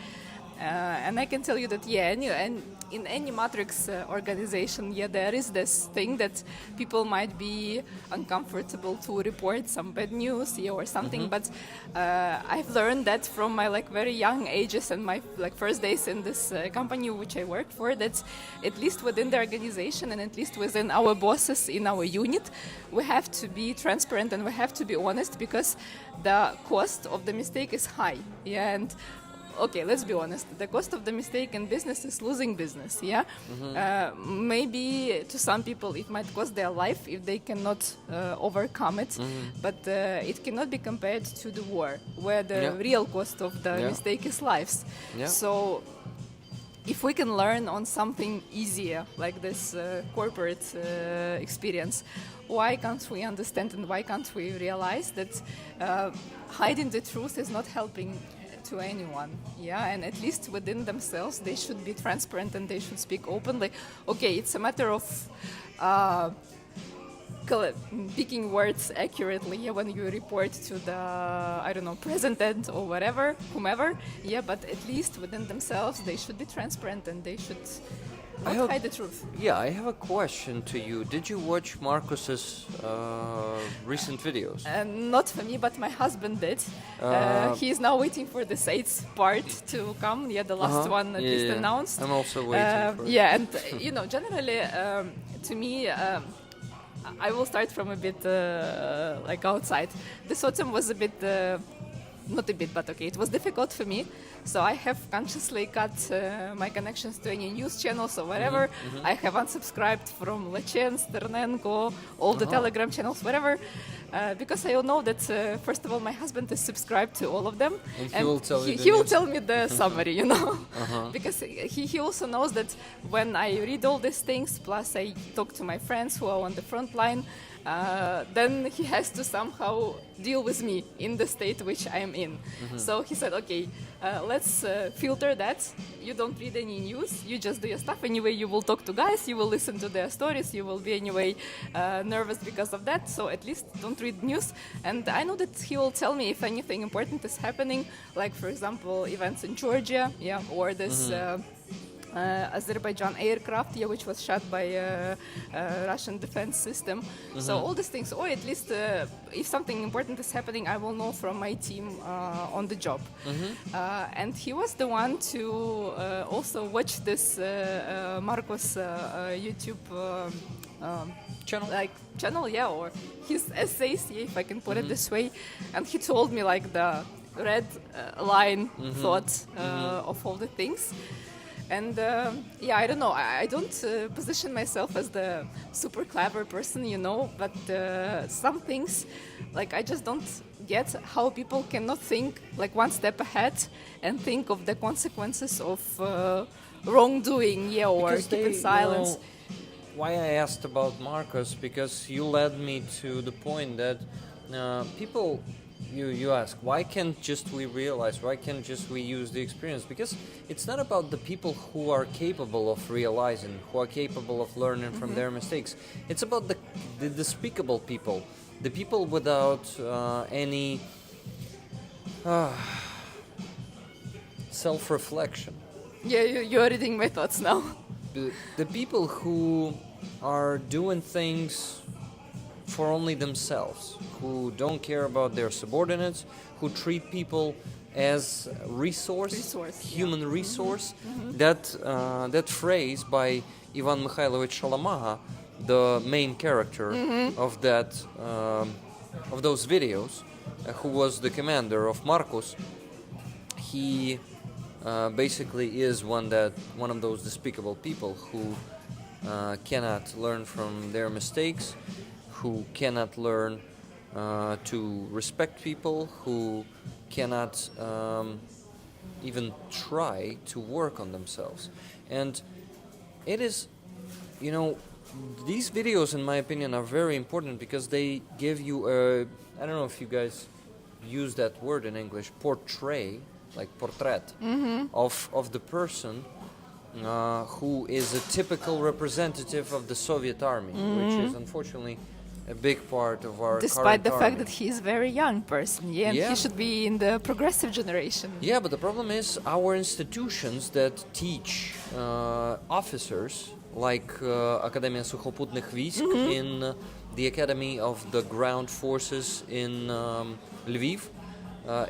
And I can tell you that, and in any matrix organization, there is this thing that people might be uncomfortable to report some bad news, or something. But I've learned that from my very young ages and my first days in this company which I work for, that at least within the organization and at least within our bosses in our unit, we have to be transparent and we have to be honest, because the cost of the mistake is high. Yeah, and okay, let's be honest. The cost of the mistake in business is losing business, yeah? Maybe to some people it might cost their life if they cannot overcome it, but it cannot be compared to the war, where the real cost of the mistake is lives. Yeah. So if we can learn on something easier, like this corporate experience, why can't we understand and why can't we realize that hiding the truth is not helping to anyone, and at least within themselves they should be transparent and they should speak openly. Okay, it's a matter of picking words accurately when you report to the president or whatever, whomever, but at least within themselves they should be transparent and they should not hide the truth. Yeah, I have a question to you. Did you watch Marcus's recent videos? Not for me, but my husband did. He is now waiting for the 8th part to come. The last one that is announced. I'm also waiting for it. Yeah, and generally, to me, I will start from a bit outside. This autumn was a bit, not a bit, but okay, it was difficult for me. So I have consciously cut my connections to any news channels or whatever. I have unsubscribed from Lechen, Sternenko, all the Telegram channels, whatever, because I know that first of all my husband is subscribed to all of them, and he will tell you he will tell me the summary, because he also knows that when I read all these things, plus I talk to my friends who are on the front line, then he has to somehow deal with me in the state which I am in. So he said, okay, let's filter that. You don't read any news, you just do your stuff. Anyway, you will talk to guys, you will listen to their stories, you will be anyway nervous because of that, so at least don't read news. And I know that he will tell me if anything important is happening, like for example, events in Georgia, or this Azerbaijan aircraft, which was shot by Russian defense system. So all these things, or at least if something important is happening, I will know from my team on the job. And he was the one to also watch this Marcos YouTube channel, or his essays, if I can put it this way. And he told me like the red line thought of all the things. And I don't know, I don't position myself as the super clever person, but some things, like I just don't get how people cannot think like one step ahead and think of the consequences of wrongdoing, or Because keep in silence. Why I asked about Marcos, because you led me to the point that people, you ask, why can't just we realize, why can't just we use the experience? Because it's not about the people who are capable of realizing, who are capable of learning from their mistakes. It's about the despicable people, the people without any self-reflection. Yeah, you're reading my thoughts now. The people who are doing things for only themselves, who don't care about their subordinates, who treat people as human resource. That phrase by Ivan Mikhailovich Shalamaha, the main character of those videos, who was the commander of Marcos, he basically is one of those despicable people who cannot learn from their mistakes, who cannot learn to respect people, who cannot even try to work on themselves. And it is, these videos, in my opinion, are very important because they give you I don't know if you guys use that word in English, portrait, like portrait, of the person who is a typical representative of the Soviet army, which is unfortunately a big part of our Despite the current fact army. that he's a very young person, and he should be in the progressive generation. Yeah, but the problem is our institutions that teach officers, like Академия сухопутных войск in the Academy of the Ground Forces in Lviv.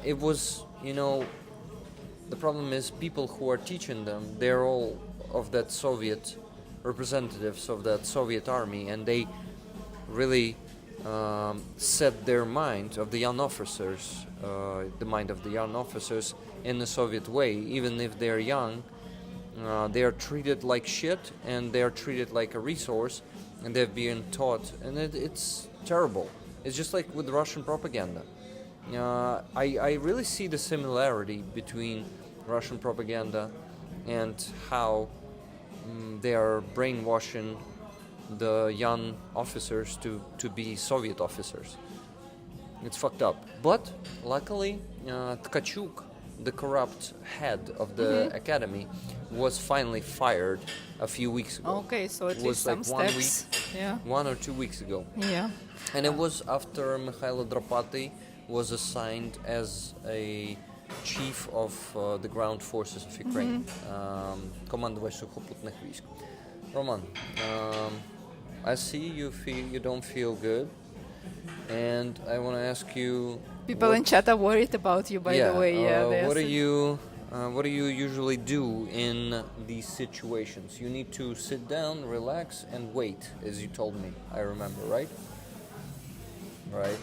It was, the problem is people who are teaching them, they're all of that Soviet representatives of that Soviet army, and they really set their mind of the young officers, the mind of the young officers in the Soviet way. Even if they're young, they are treated like shit, and they are treated like a resource, and they're being taught, and it's terrible. It's just like with Russian propaganda. I really see the similarity between Russian propaganda and how they are brainwashing the young officers to be Soviet officers. It's fucked up. But luckily, Tkachuk, the corrupt head of the academy, was finally fired a few weeks ago. Okay, so at It least was some like steps. Yeah. 1 or 2 weeks ago. Yeah. And it was after Mikhailo Dropaty was assigned as a chief of the ground forces of Ukraine, командувач сухопутных войск. Roman, I see you don't feel good, and I want to ask you. People in chat are worried about you, by the way. What do you usually do in these situations? You need to sit down, relax, and wait, as you told me. I remember, right? Right.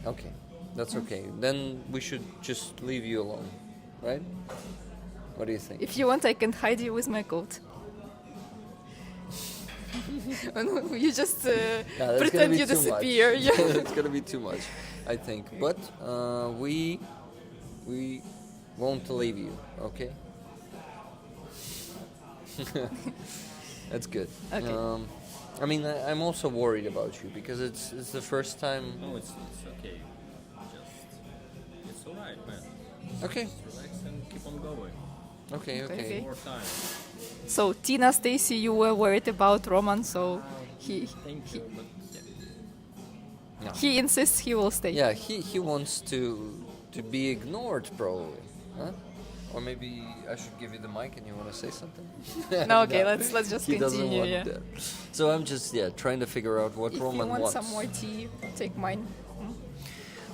Okay, that's okay. Then we should just leave you alone, right? What do you think? If you want, I can hide you with my coat. You just pretend you disappear. Yeah. It's gonna be too much, I think. But we won't leave you, okay? That's good. Okay. I mean, I'm also worried about you because it's the first time. No, it's okay. It's alright, man. Okay, Relax and keep on going. okay, Okay. okay. More time. So Tina, Stacy, you were worried about Roman, so Thank you, but yeah. he insists he will stay. Yeah, he wants to be ignored probably, huh? Or maybe I should give you the mic and you want to say something? No, okay, let's just He doesn't continue. want Yeah. that. So I'm just trying to figure out what If Roman you want wants. some more tea, take mine.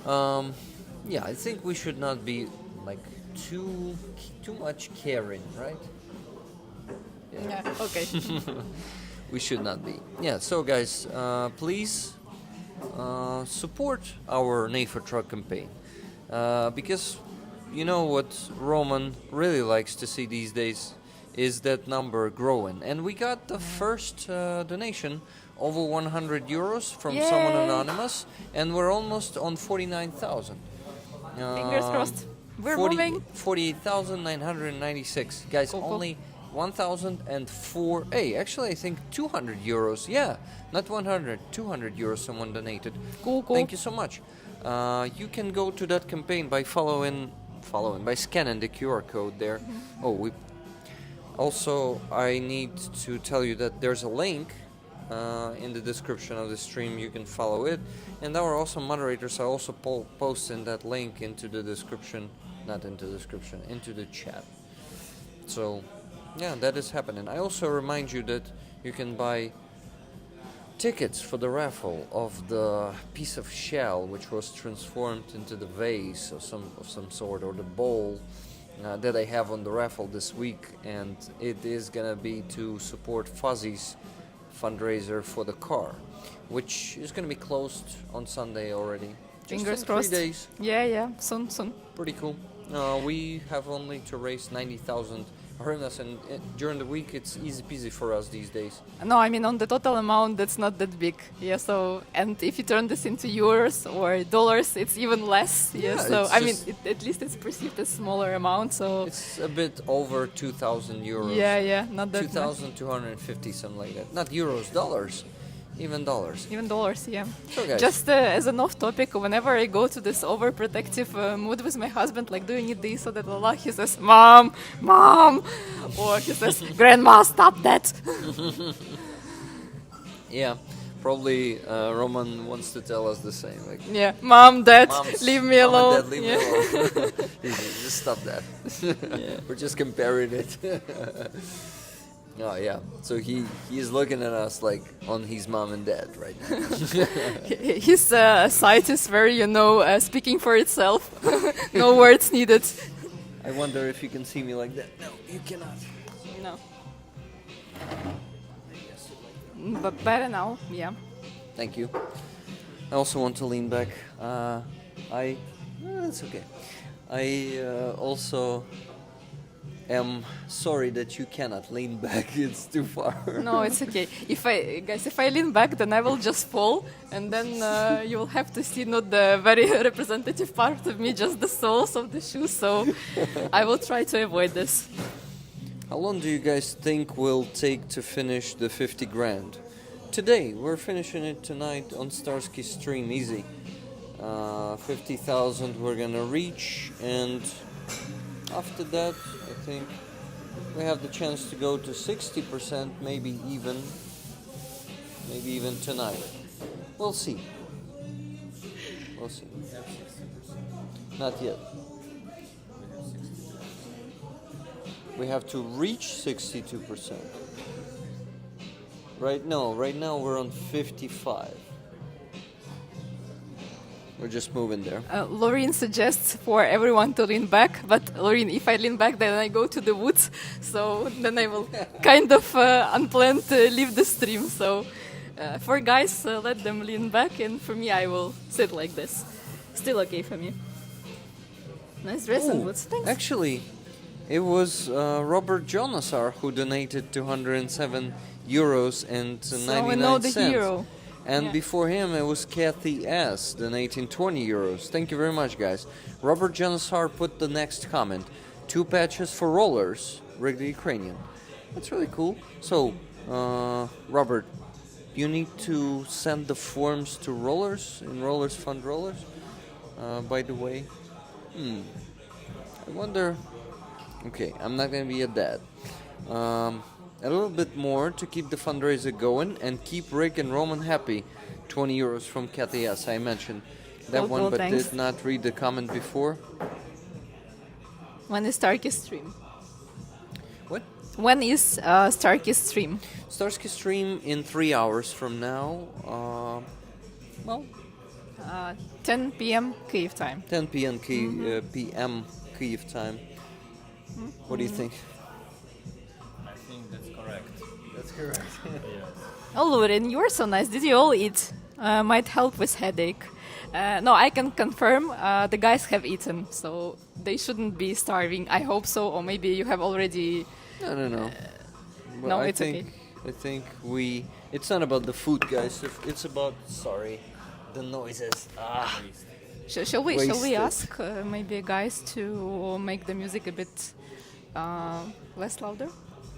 Yeah, I think we should not be like too much caring, right? Yeah. Okay. We should not be. Yeah. So guys, please support our NAFA truck campaign because you know what Roman really likes to see these days is that number growing, and we got the first donation over 100 euros from someone Yay! anonymous, and we're almost on 49,000. Fingers crossed. We're moving. 48,996. Guys, Cool, cool. only 1,004. Hey, actually, I think 200 euros. Yeah, not 100, 200 euros someone donated. Cool, cool. Thank you so much. You can go to that campaign by by scanning the QR code there. Mm-hmm. Also, I need to tell you that there's a link in the description of the stream. You can follow it, and our awesome moderators are also posting that link into the description, not into the description, into the chat. So, yeah, that is happening. I also remind you that you can buy tickets for the raffle of the piece of shell which was transformed into the vase of some sort, or the bowl that I have on the raffle this week, and it is gonna be to support Fuzzy's fundraiser for the car, which is gonna be closed on Sunday already. Fingers Just in crossed. 3 days. Yeah. Soon. Pretty cool. We have only to raise 90,000 hryvnias, and during the week it's easy peasy for us these days. No, I mean on the total amount, that's not that big. Yeah. So, and if you turn this into euros or dollars, it's even less. Yeah. Yeah, So it's I mean, just- at least it's perceived as smaller amount. So It's a bit over 2,000 euros. yeah, not that much. 2,250, something like that. Not euros, dollars. Even dollars. Even dollars, yeah. So guys, Just as an off topic, whenever I go to this overprotective mood with my husband, like, do you need this or that, Allah, he says, Mom, or he says, Grandma, stop that. yeah, probably Roman wants to tell us the same. Like, Yeah, Mom, Dad, Moms, leave me Mom and alone. Dad, leave Yeah. me alone. Just stop that. We're just comparing it. Oh yeah, so he is looking at us like on his mom and dad right now. His site is very, speaking for itself. No words needed. I wonder if you can see me like that. No, you cannot. No. But better now, yeah. Thank you. I also want to lean back. It's okay. I also am sorry that you cannot lean back. It's too far. No, it's okay. If I lean back, then I will just fall, and then you will have to see not the very representative part of me, just the soles of the shoes. So I will try to avoid this. How long do you guys think will take to finish the 50 grand? Today, we're finishing it tonight on Starsky stream, easy. 50,000 we're gonna reach, and after that, I think we have the chance to go to 60%, maybe even tonight. We'll see. Not yet. We have to reach 62%. Right now we're on 55. We're just moving there. Loreen suggests for everyone to lean back, but Loreen, if I lean back, then I go to the woods, so then I will kind of unplanned leave the stream. So for guys, let them lean back, and for me, I will sit like this. Still okay for me. Nice dress and Ooh, boots. Thanks. actually, it was Robert Jonasar who donated 207 euros and So 99 we know the cents. hero. And Yeah. before him, it was Kathy S. donating 20 euros. Thank you very much, guys. Robert Jonasar put the next comment. 2 patches for rollers, rigged Ukrainian. That's really cool. So, Robert, you need to send the forms to Rollers, in Rollers Fund Rollers. By the way, I wonder. Okay, I'm not gonna be a dad. A little bit more to keep the fundraiser going and keep Rick and Roman happy. 20 euros from Kathy S. I mentioned that Cool, one, cool, but thanks. did not read the comment before. When is Starkey stream? What? When is Starkey stream? Starsky stream in 3 hours from now. Well, 10 p.m. Kyiv time. 10 p.m. PM Kyiv time. What do you think? I think that's correct. That's correct. Oh, Lauren, you are so nice. Did you all eat? Might help with headache. No, I can confirm the guys have eaten, so they shouldn't be starving. I hope so, or maybe you have already. No. Well, No, I it's think, okay. I think we. It's not about the food, guys. It's about the noises. Shall we Wasted. ask maybe guys to make the music a bit less louder?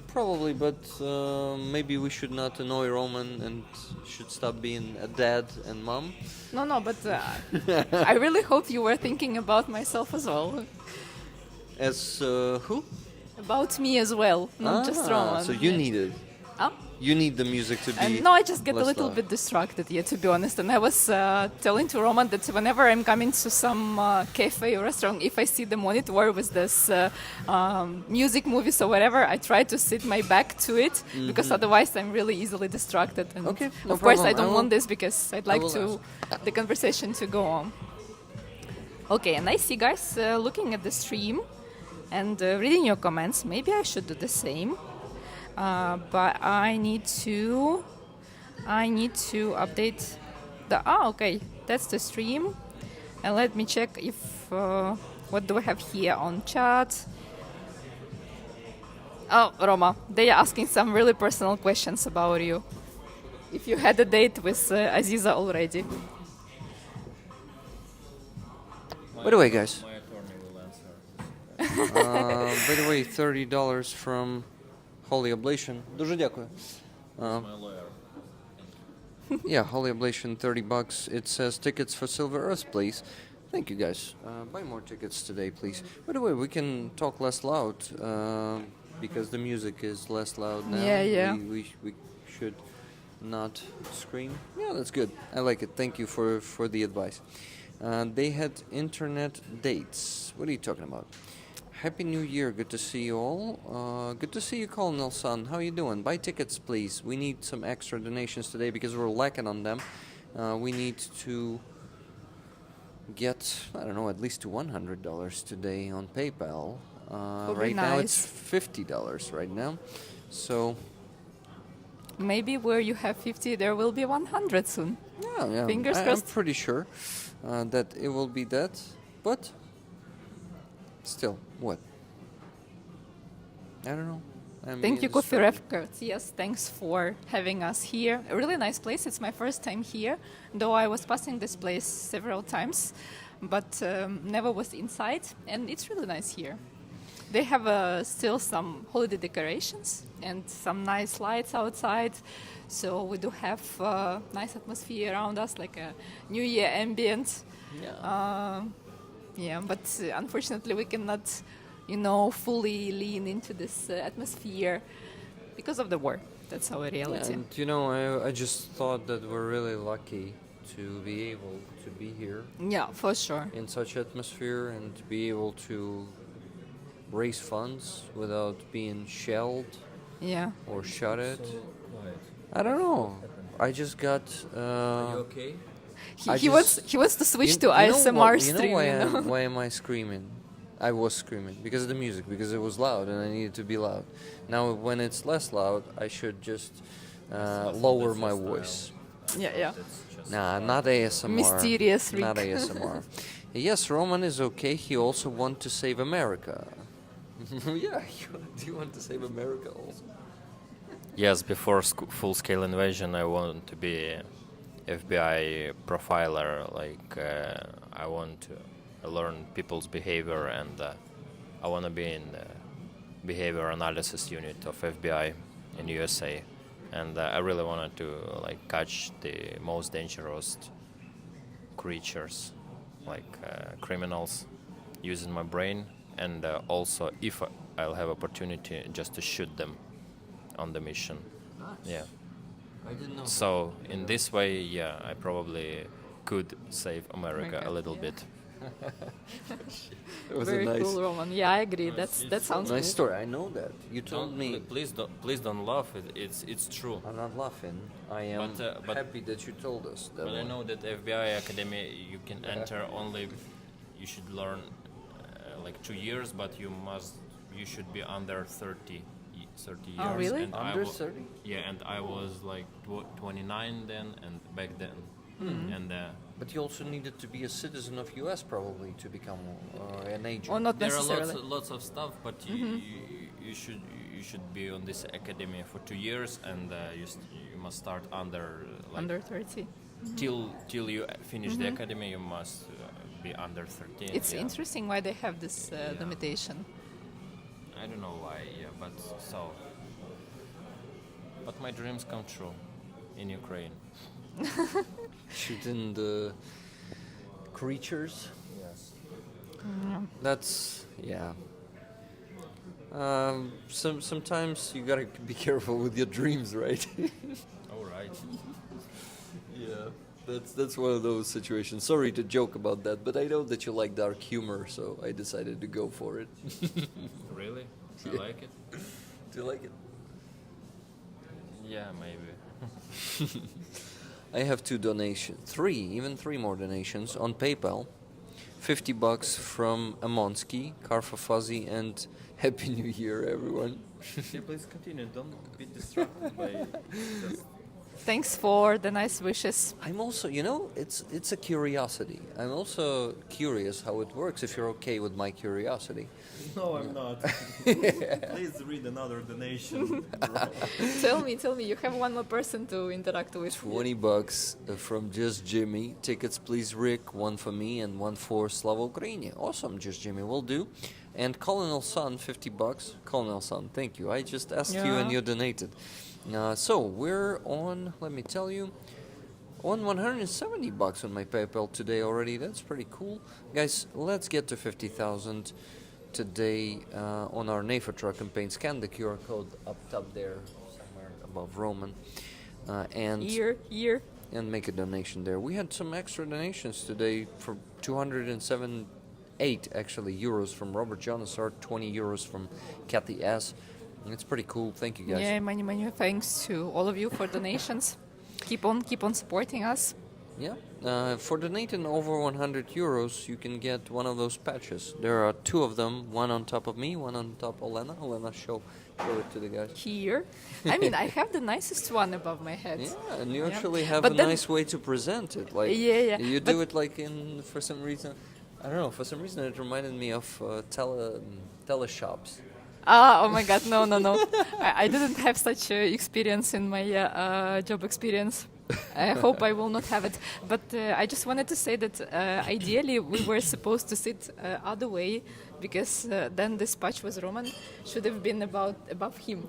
Probably, but maybe we should not annoy Roman and should stop being a dad and mom. No, but I really hope you were thinking about myself as well. As who? About me as well, not just Roman. So you need it. Huh? You need the music to be. And no, I just get a less little loud. bit distracted, yeah, to be honest. And I was telling to Roman that whenever I'm coming to some cafe or restaurant, if I see the monitor with this music, movies or whatever, I try to sit my back to it because otherwise I'm really easily distracted. And Okay, no of course, I problem. don't I want will- this because I'd like will to the conversation to go on. Okay, and I see guys looking at the stream and reading your comments. Maybe I should do the same. But I need to update the. Okay, that's the stream, and let me check if what do we have here on chat. Oh, Roma, they are asking some really personal questions about you. If you had a date with Aziza already. By the way, guys. My attorney will answer. By the way, $30 from Holy Oblation. Дуже дякую. My lawyer. Yeah, Holy Oblation, $30. It says tickets for Silver Earth, please. Thank you, guys. Buy more tickets today, please. By the way, we can talk less loud because the music is less loud now. Yeah. We should not scream. Yeah, that's good. I like it. Thank you for the advice. They had internet dates. What are you talking about? Happy New Year. Good to see you all. Good to see you, Colonel Son. How you doing? Buy tickets, please. We need some extra donations today because we're lacking on them. We need to get, I don't know, at least to $100 today on PayPal. Would be Right now it's nice. $50 right now. So, Maybe where you have 50, there will be 100 soon. yeah. Fingers I'm crossed. pretty sure that it will be that. But, still, what? I don't know. I'm Thank you, being Coffee distracted. Records. Yes, thanks for having us here. A really nice place. It's my first time here, though I was passing this place several times, but never was inside, and it's really nice here. They have still some holiday decorations and some nice lights outside, so we do have nice atmosphere around us, like a New Year ambient. Yeah, but unfortunately we cannot, fully lean into this atmosphere because of the war. That's our reality. And I just thought that we're really lucky to be able to be here Yeah, for sure. in such atmosphere and to be able to raise funds without being shelled Yeah. or shot at. Quiet. I don't know. I just got. Are you okay? He wants to switch to you know ASMR what- stream. why am I screaming? I was screaming because of the music, because it was loud and I needed to be loud. Now, when it's less loud, I should just lower my voice. Yeah. Nah, not ASMR. Mysterious Not Rick. ASMR. Yes, Roman is okay. He also wants to save America. Yeah, do you want to save America also? Yes, before full-scale invasion, I want to be FBI profiler. Like, I want to learn people's behavior, and I want to be in the behavior analysis unit of FBI in USA. and I really wanted to like catch the most dangerous creatures, like criminals, using my brain, and also if I'll have opportunity just to shoot them on the mission. Yeah. I didn't know. So in this way, yeah, I probably could save America a little bit. It was Very a nice, cool, Roman. Yeah, I agree. That sounds nice cool. story. I know that. You told me. Please don't laugh. It's true. I'm not laughing. I am But- happy that you told us that. But I one. know that FBI Academy you can enter only. You should learn like 2 years, but you should be under 30 years. Oh, really? And Under 30? Yeah, and I was like 29 then, and back then, and. But you also needed to be a citizen of US probably to become an agent. Or not There are necessarily. lots of stuff, but you should be on this academy for 2 years, and you must start under like Under 30. till you finish the academy. You must be under 13. It's yeah. interesting why they have this limitation. I don't know why, yeah, but so. But my dreams come true in Ukraine. Shooting the creatures. Yes. That's yeah. Sometimes you gotta be careful with your dreams, right? All right. Yeah, that's one of those situations. Sorry to joke about that, but I know that you like dark humor, so I decided to go for it. Really? I Yeah. like it. Do you like it? Yeah, maybe. I have even three more donations on PayPal. $50 from Amonsky, Karfa Fuzzy, and Happy New Year, everyone. Yeah, please continue. Don't be distracted by. Thanks for the nice wishes. I'm also, it's a curiosity. I'm also curious how it works, if you're okay with my curiosity. No, I'm not. Please read another donation. Tell me, you have one more person to interact with. $20 from Just Jimmy. Tickets, please, Rick. One for me and one for Slava Ukraini. Awesome, Just Jimmy, will do. And Colonel Son, $50. Colonel Son, thank you. I just asked you and you donated. So we're on, let me tell you, on $170 on my PayPal today already. That's pretty cool. Guys, let's get to 50,000 today on our NAFA truck campaign. Scan the QR code up top there, somewhere above Roman. And Year. and make a donation there. We had some extra donations today for 208 actually euros from Robert Jonasar, 20 euros from Kathy S. It's pretty cool. Thank you guys. Yeah, many thanks to all of you for donations. Keep on supporting us. Yeah. For donating over 100 euros, you can get one of those patches. There are two of them, one on top of me, one on top of Olena. Olena, show it to the guys. Here. I mean, I have the nicest one above my head. Yeah, and you Yeah. actually have But a then- nice way to present it. Like, Yeah. You do it like for some reason, I don't know, for some reason it reminded me of teleshops. Oh my God, no. I didn't have such experience in my job experience. I hope I will not have it. But I just wanted to say that ideally we were supposed to sit other way because then this patch was Roman should have been above him,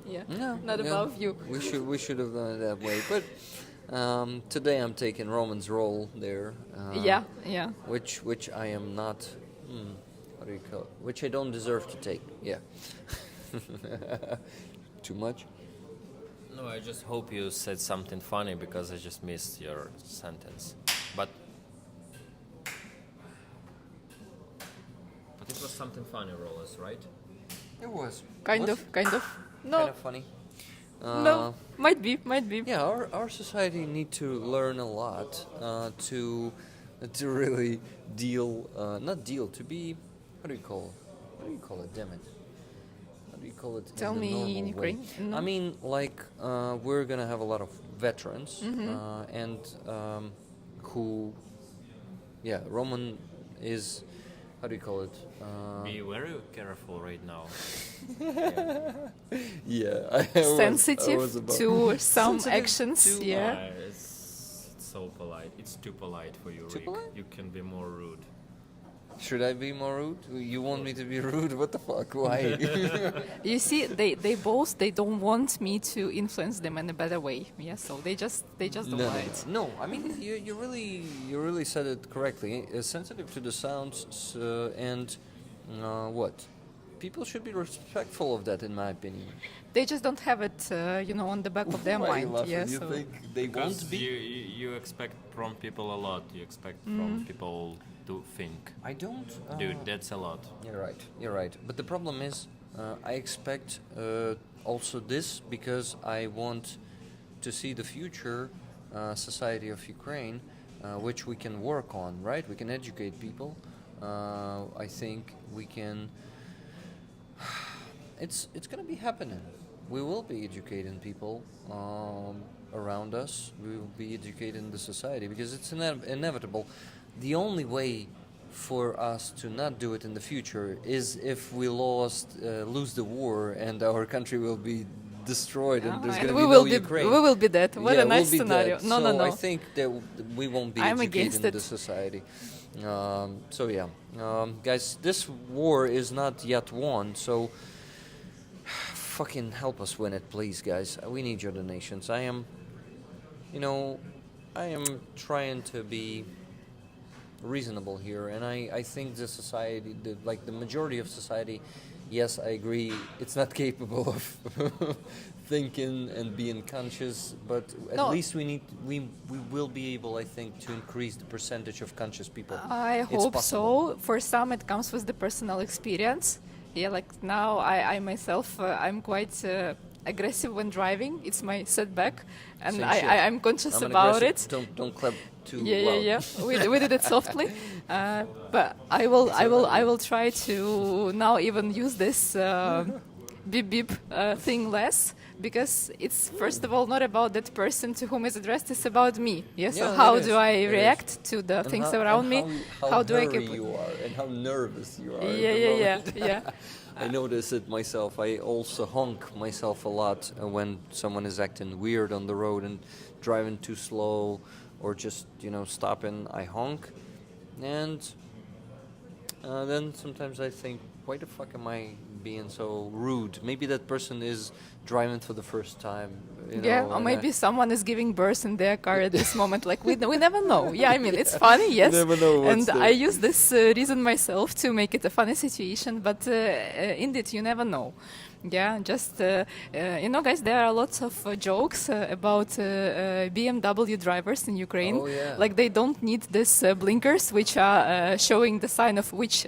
not above you. We should have done it that way. But today I'm taking Roman's role there. Yeah. Which I am not. What do you call it? Which I don't deserve to take. Yeah. Too much. No, I just hope you said something funny because I just missed your sentence. But it was something funny, Rollis, right? It was. Kind of. No, Kind of funny. no, might be. Yeah, our society need to learn a lot to really to be, what do you call it, damn it? How do you call it Tell in the me normal in way? Ukraine. No. I mean, like, we're gonna have a lot of veterans, and Roman is, how do you call it? Be very careful right now. Yeah, Sensitive to some Sensitive actions. to- Yeah. It's so polite. It's too polite for you, Too Rick. polite? You can be more rude. Should I be more rude? You want me to be rude? What the fuck? Why? You see, they don't want me to influence them in a better way. Yeah, so they just don't want it. No. I mean, you really said it correctly. Sensitive to the sounds and what? People should be respectful of that, in my opinion. They just don't have it, on the back of their Why are you mind. laughing? Yeah, You so think they Because won't be? you expect from people a lot. You expect from people to think. I don't. Dude, that's a lot. You're right. But the problem is, I expect also this because I want to see the future society of Ukraine, which we can work on, right? We can educate people. I think we can. It's going to be happening. We will be educating people around us. We will be educating the society because it's inevitable. The only way for us to not do it in the future is if we lose the war and our country will be destroyed and there's going to be no Ukraine. We will be dead. What a nice we'll be scenario. dead. No. I think that we won't be I'm educating against it. the society. Guys, this war is not yet won, so fucking help us win it, please, guys. We need your donations. I am trying to be reasonable here, and I think the society, the majority of society, yes, I agree, it's not capable of thinking and being conscious, but at least we will be able, I think, to increase the percentage of conscious people. I hope so. For some, it comes with the personal experience. Yeah, like now I myself, I'm quite aggressive when driving. It's my setback, and Same shit. I'm conscious I'm about aggressive. it. Don't clap too Yeah. loud. We did it softly, but I will try to now even use this beep beep thing less, because it's first of all not about that person to whom it's addressed. It's about me. Yeah. So Yeah, how it do is. I It is. react to the things around me? How do I hurry keep? you are and how nervous you are. Yeah. I notice it myself. I also honk myself a lot when someone is acting weird on the road and driving too slow or just stopping. I honk, and then sometimes I think, why the fuck am I being so rude? Maybe that person is driving for the first time. Or maybe someone is giving birth in their car at this moment. Like we never know. Yeah, I mean it's funny, yes. You never know and I use this reason myself to make it a funny situation. But indeed, you never know. Yeah, just guys, there are lots of jokes about BMW drivers in Ukraine. Oh, yeah. Like they don't need these blinkers, which are showing the sign of which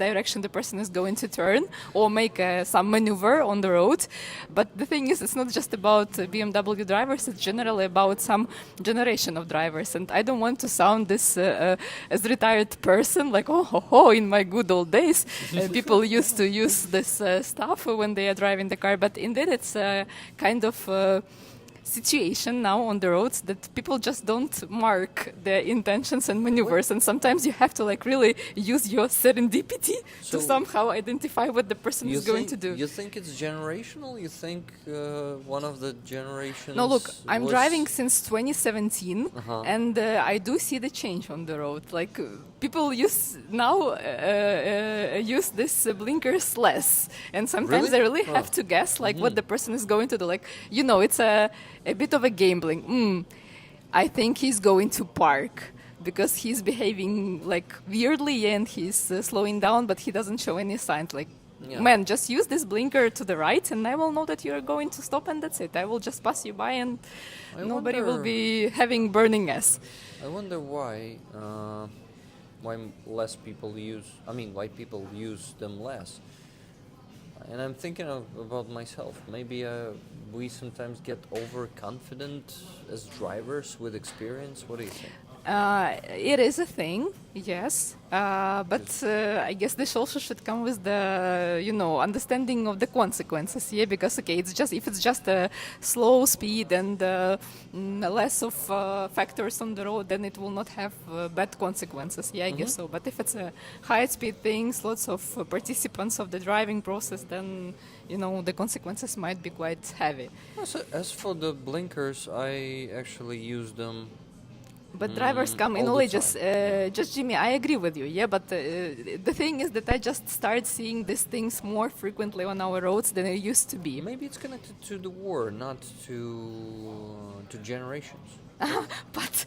direction the person is going to turn or make some maneuver on the road. But the thing is, it's not just about BMW drivers; it's generally about some generation of drivers. And I don't want to sound this as retired person, like in my good old days, people used to use this stuff when they are driving the car, but indeed it's a kind of situation now on the roads that people just don't mark their intentions and maneuvers, and sometimes you have to really use your serendipity to somehow identify what the person is going to do. You think it's generational? You think one of the generations? No, look, I'm driving since 2017, Uh-huh. and I do see the change on the road. Like people use this blinkers less, and sometimes Really? I really have to guess what the person is going to do. Like it's a bit of a gambling. I think he's going to park because he's behaving weirdly and he's slowing down, but he doesn't show any signs. Man, just use this blinker to the right and I will know that you're going to stop, and that's it. I will just pass you by and nobody will be having burning ass. I wonder why less people use. I mean, why people use them less. And I'm thinking about myself. Maybe we sometimes get overconfident as drivers with experience. What do you think? It is a thing, yes, but I guess this also should come with the understanding of the consequences. Yeah, because if it's just a slow speed and less of factors on the road, then it will not have bad consequences. Yeah, I guess so. But if it's a high speed things, lots of participants of the driving process, then the consequences might be quite heavy. As for the blinkers, I actually use them But drivers come in all only the time. just Jimmy, I agree with you, yeah, but the thing is that I just start seeing these things more frequently on our roads than it used to be. Maybe it's connected to the war, not to generations. But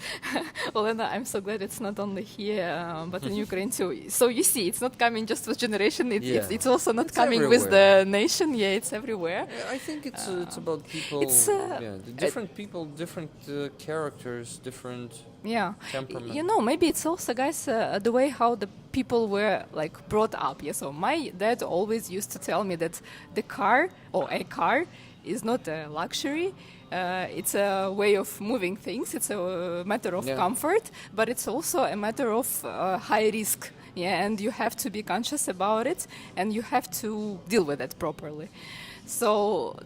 Olena, I'm so glad it's not only here, but in Ukraine too. So you see, it's not coming just with generation. It's also not It's coming with everywhere. the nation. Yeah, it's everywhere. Yeah, I think it's about people. it's, The different people, different characters, different Yeah, temperament. you know, maybe it's also, guys, the way how the people were like brought up. Yeah, so my dad always used to tell me that the car or a car is not a luxury. It's a way of moving things. It's a matter of Yeah. comfort, but it's also a matter of high risk. Yeah, and you have to be conscious about it, and you have to deal with it properly. So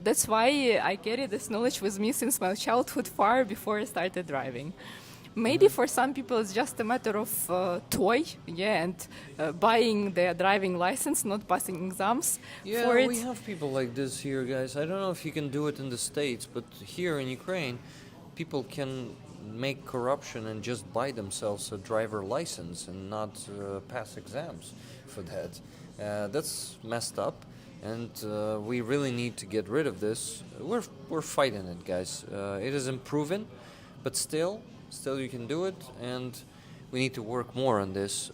that's why I carry this knowledge with me since my childhood, far before I started driving. Maybe for some people it's just a matter of toy, yeah, and buying their driving license, not passing exams Yeah, for it. we have people like this here, guys. I don't know if you can do it in the States, but here in Ukraine, people can make corruption and just buy themselves a driver license and not pass exams for that. That's messed up, and we really need to get rid of this. We're fighting it, guys. It is improving, but still you can do it, and we need to work more on this.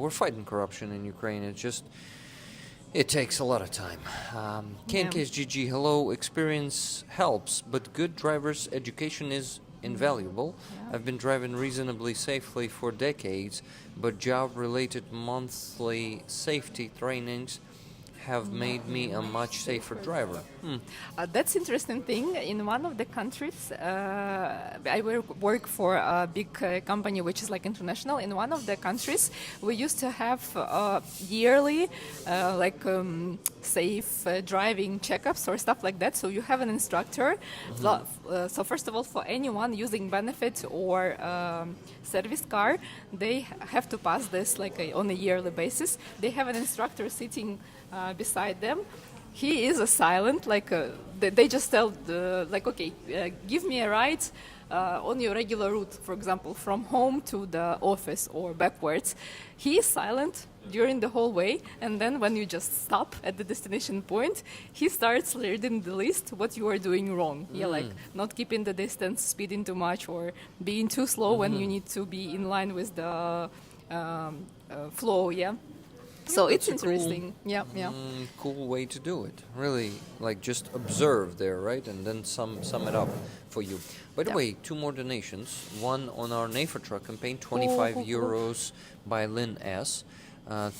We're fighting corruption in Ukraine. It takes a lot of time. KNKSGG, hello. Experience helps, but good driver's education is invaluable. Yeah. I've been driving reasonably safely for decades, but job-related monthly safety trainings have made me a much safer driver. That's interesting thing. In one of the countries, I work for a big company which is like international. In one of the countries, we used to have yearly safe driving checkups or stuff like that. So you have an instructor. So first of all, for anyone using benefit or service car, they have to pass this on a yearly basis. They have an instructor sitting beside them. He is a silent, they just tell, okay, give me a ride on your regular route, for example, from home to the office or backwards. He is silent during the whole way, and then when you just stop at the destination point, he starts reading the list what you are doing wrong. Yeah, like not keeping the distance, speeding too much, or being too slow when you need to be in line with the flow, yeah. So it's that's a cool- interesting. Yeah. Cool way to do it. Really, just observe there, right? And then sum it up for you. By the Yeah. way, 2 more donations. One on our NAFA truck campaign, 25 euros by Lynn S.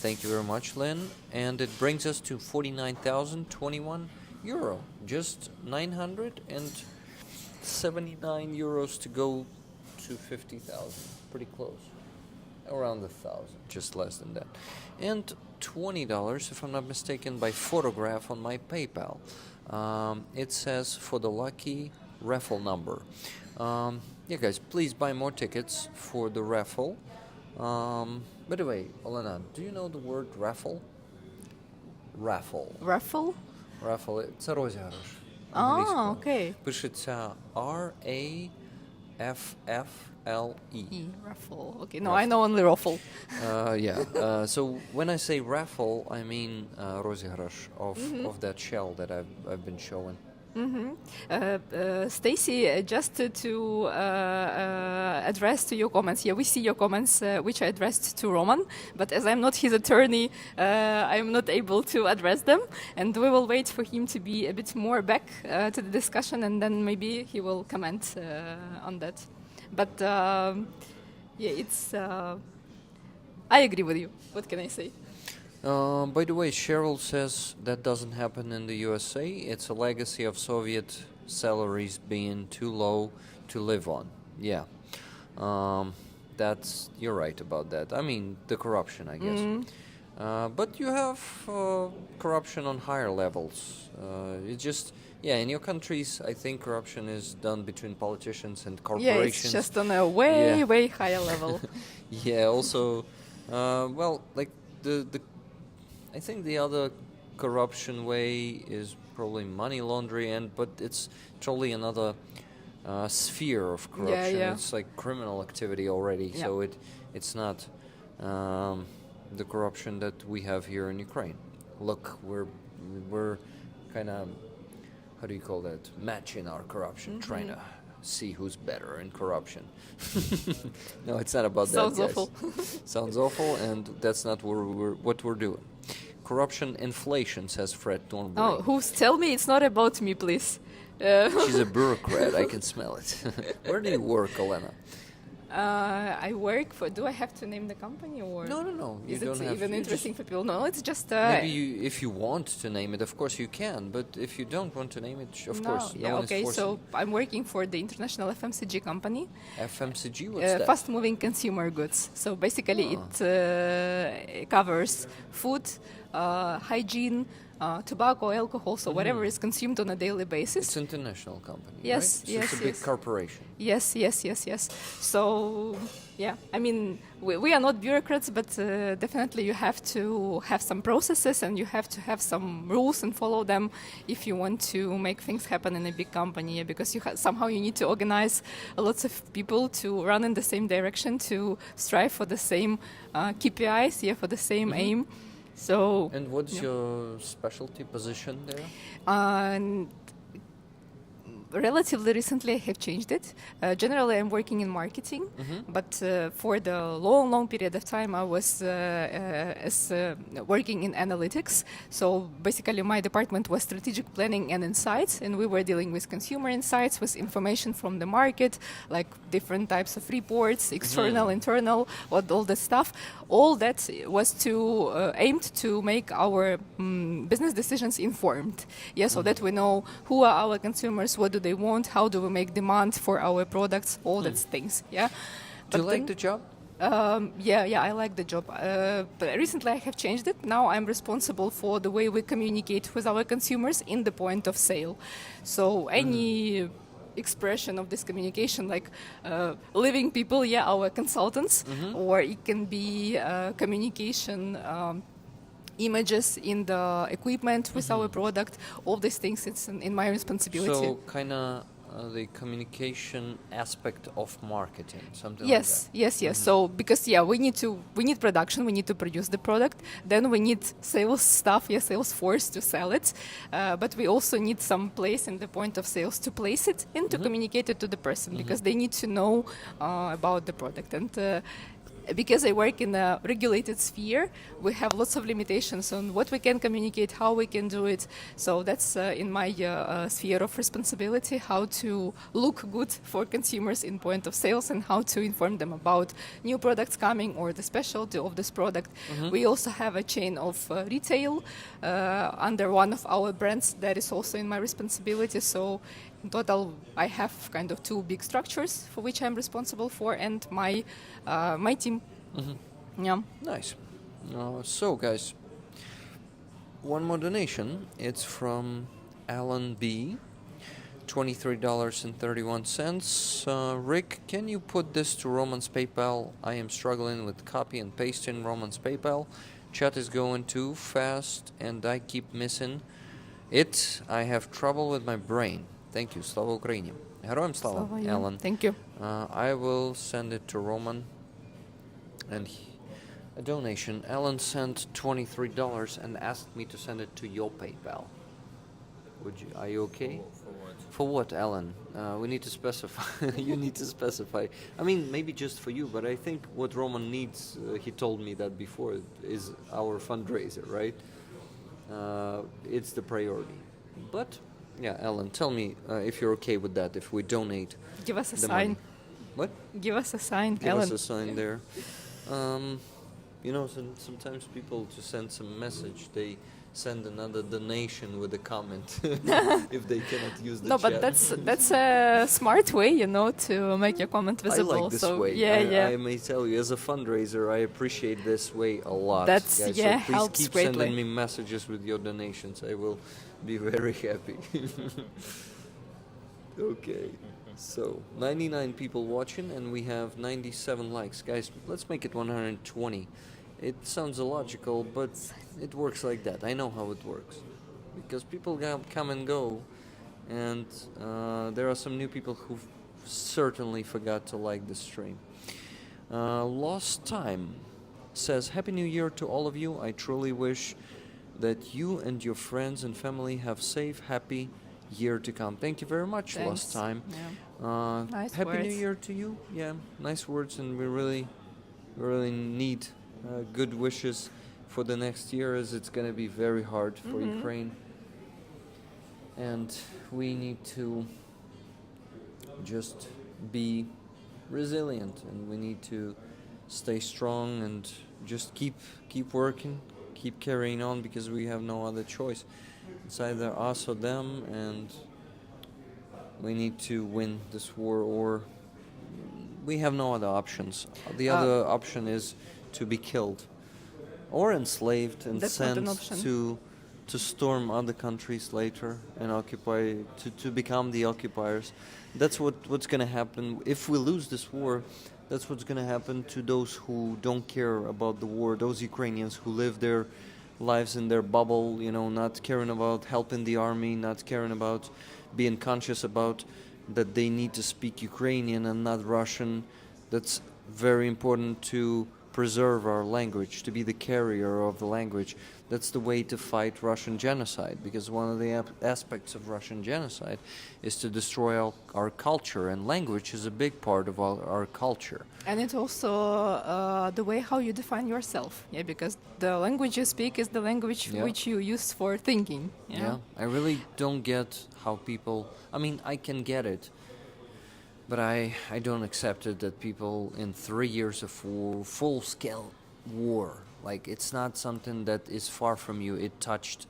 Thank you very much, Lynn. And it brings us to 49,021 euro. Just 979 euros to go to 50,000. Pretty close. Around 1,000, just less than that. And $20, if I'm not mistaken, by photograph on my PayPal. It says for the lucky raffle number. Yeah, guys, please buy more tickets for the raffle. By the way, Olena, do you know the word raffle? Raffle. Raffle? Raffle. Це розіграш. Ah, англійською. okay. Пишеться R-A-F-F-L-E. Raffle. Okay, no, I know only raffle. So when I say raffle, I mean розіграш of that shell that I've been showing. Stacy, just to address to your comments. Yeah, we see your comments, which I addressed to Roman, but as I'm not his attorney, I'm not able to address them, and we will wait for him to be a bit more back to the discussion, and then maybe he will comment on that. But it's. I agree with you. What can I say? By the way, Cheryl says that doesn't happen in the USA. It's a legacy of Soviet salaries being too low to live on. Yeah, you're right about that. I mean, the corruption, I guess. But you have corruption on higher levels. It just, in your countries, I think corruption is done between politicians and corporations. Yeah, it's just on a way higher level. Yeah. Also, I think the other corruption way is probably money laundering, but it's totally another sphere of corruption. yeah. It's like criminal activity already. Yeah. So it's not the corruption that we have here in Ukraine. Look, we're kind of, how do you call that? Matching our corruption, trying to see who's better in corruption. No, it's not about Sounds that, guys. awful. Sounds awful, and that's not what we're doing. Corruption, inflation, says Fred Thornbury. Oh, who's tell me it's not about me, please. She's a bureaucrat. I can smell it. Where do you work, Olena? I work for. Do I have to name the company or? No. You Is don't it have even you interesting for people? No, it's just. Maybe if you want to name it, of course you can. But if you don't want to name it, of course, no one okay. is forcing. So I'm working for the international FMCG company. FMCG, what's that? Fast-moving consumer goods. So basically, it covers food, hygiene, tobacco, alcohol, so whatever is consumed on a daily basis. It's an international company, Yes, right? So yes, it's a big yes. corporation. Yes. So, yeah, I mean, we are not bureaucrats, but definitely you have to have some processes and you have to have some rules and follow them if you want to make things happen in a big company, because somehow you need to organize lots of people to run in the same direction, to strive for the same KPIs, for the same aim. So, And what's your specialty position there? and relatively recently I have changed it. Generally I'm working in marketing, but for the long period of time I was working in analytics. So basically my department was strategic planning and insights, and we were dealing with consumer insights, with information from the market, like different types of reports, external, internal, all that stuff. All that was aimed to make our business decisions informed. So that we know who are our consumers, what do they want, how do we make demand for our products, all those things. Do you like the job? I like the job. But recently I have changed it. Now I'm responsible for the way we communicate with our consumers in the point of sale. So any expression of this communication, like living people, our consultants, or it can be communication images in the equipment with our product, all these things, it's in my responsibility. So kind of the communication aspect of marketing, something Yes. So because we need production, we need to produce the product, then we need sales staff, sales force to sell it, but we also need some place in the point of sales to place it and to communicate it to the person, because they need to know about the product. And because I work in a regulated sphere, we have lots of limitations on what we can communicate, how we can do it. So that's in my sphere of responsibility, how to look good for consumers in point of sales and how to inform them about new products coming or the specialty of this product. We also have a chain of retail under one of our brands that is also in my responsibility. So in total, I have kind of two big structures for which I'm responsible for, and my team. Yeah. Nice. So, guys, one more donation. It's from Alan B. $23.31. Rick, can you put this to Roman's PayPal? I am struggling with copy and pasting Roman's PayPal. Chat is going too fast, and I keep missing it. I have trouble with my brain. Thank you. Slava Ukraini. Героям слава, Alan. Thank you. I will send it to Roman. And a donation. Alan sent $23 and asked me to send it to your PayPal. Are you okay? For what, Alan? We need to specify. You need to specify. I mean, maybe just for you, but I think what Roman needs, he told me that before, is our fundraiser, right? It's the priority. But, Alan, tell me if you're okay with that, if we donate. Give us a the sign. money. What? Give us a sign, Give Alan. us a sign there. Sometimes people, to send some message, they send another donation with a comment if they cannot use the No, chat. but that's a smart way, to make your comment visible. I like this so way. Yeah. I may tell you, as a fundraiser, I appreciate this way a lot. That's guys. So please helps keep greatly. sending me messages with your donations. I will be very happy. Okay. So 99 people watching, and we have 97 likes. Guys, let's make it 120. It sounds illogical, but it works like that. I know how it works. Because people come and go, and there are some new people who've certainly forgot to like the stream. Lost Time says, Happy New Year to all of you. I truly wish that you and your friends and family have safe, happy year to come. Thank you very much, Lost Thanks. Time. Yeah. Nice Happy New words. Year to you. Yeah, nice words, and we really need good wishes for the next year, as it's going to be very hard for Ukraine. And we need to just be resilient, and we need to stay strong and just keep working, keep carrying on, because we have no other choice. It's either us or them, and we need to win this war, or we have no other options. The other option is to be killed or enslaved and That's not an sent option. to storm other countries later and occupy, to become the occupiers. That's what's going to happen if we lose this war. That's what's going to happen to those who don't care about the war, those Ukrainians who live their lives in their bubble, not caring about helping the army, not caring about being conscious about that they need to speak Ukrainian and not Russian. That's very important to preserve our language, to be the carrier of the language. That's the way to fight Russian genocide, because one of the aspects of Russian genocide is to destroy our culture, and language is a big part of our culture. And it's also the way how you define yourself, because the language you speak is the language which you use for thinking. Yeah, I really don't get how people, I can get it, but I don't accept it that people in 3 years of war, full-scale war, it's not something that is far from you. It touched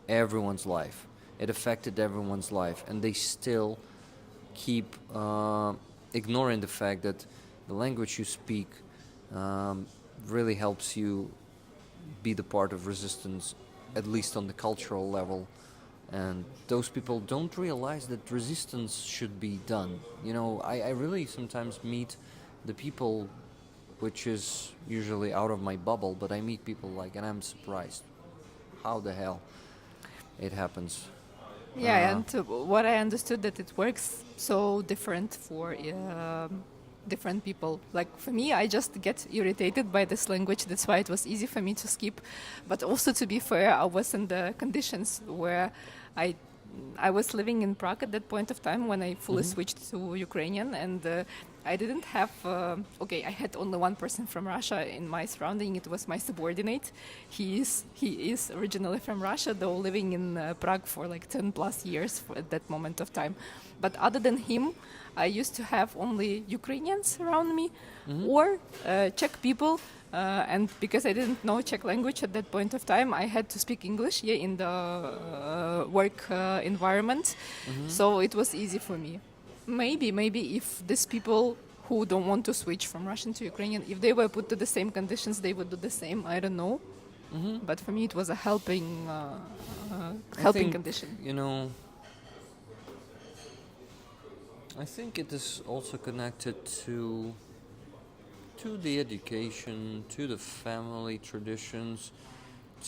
everyone's life. It affected everyone's life, and they still keep ignoring the fact that the language you speak really helps you be the part of resistance, at least on the cultural level. And those people don't realize that resistance should be done. I really sometimes meet the people, which is usually out of my bubble, but I meet people and I'm surprised how the hell it happens. Yeah, and what I understood that it works so different for different people. For me, I just get irritated by this language. That's why it was easy for me to skip. But also, to be fair, I was in the conditions where I was living in Prague at that point of time when I fully switched to Ukrainian, and I didn't have. I had only one person from Russia in my surrounding. It was my subordinate. He is originally from Russia, though living in Prague for 10 plus years at that moment of time. But other than him, I used to have only Ukrainians around me, or Czech people. And because I didn't know Czech language at that point of time, I had to speak English in the work environment. So it was easy for me. Maybe if these people who don't want to switch from Russian to Ukrainian, if they were put to the same conditions, they would do the same. I don't know. But for me, it was a helping condition. I think it is also connected to the education, to the family traditions,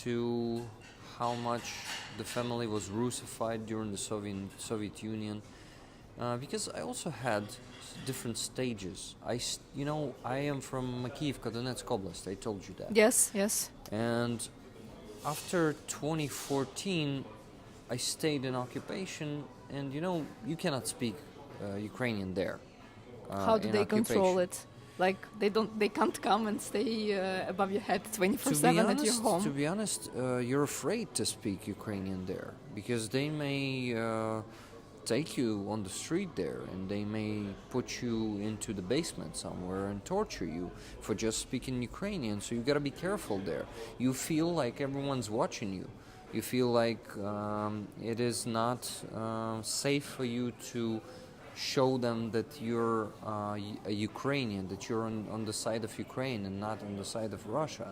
to how much the family was Russified during the Soviet Union. Because I also had different stages. I am from Makivka, Donetsk Oblast. I told you that. Yes. And after 2014, I stayed in occupation, and you cannot speak Ukrainian there. How do they control it? They can't come and stay above your head 24/7 at your home. To be honest, you're afraid to speak Ukrainian there, because they may take you on the street there, and they may put you into the basement somewhere and torture you for just speaking Ukrainian. So you gotta be careful there. You feel like everyone's watching you. You feel like it is not safe for you to show them that you're a Ukrainian, that you're on the side of Ukraine and not on the side of Russia.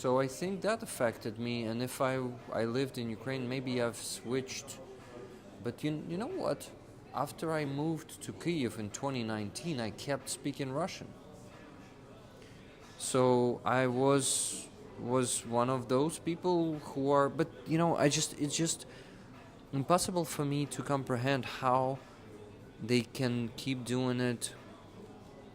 So I think that affected me, and if I lived in Ukraine, maybe I've switched. But you know what? After I moved to Kyiv in 2019, I kept speaking Russian. So I was one of those people who are, but it's just impossible for me to comprehend how they can keep doing it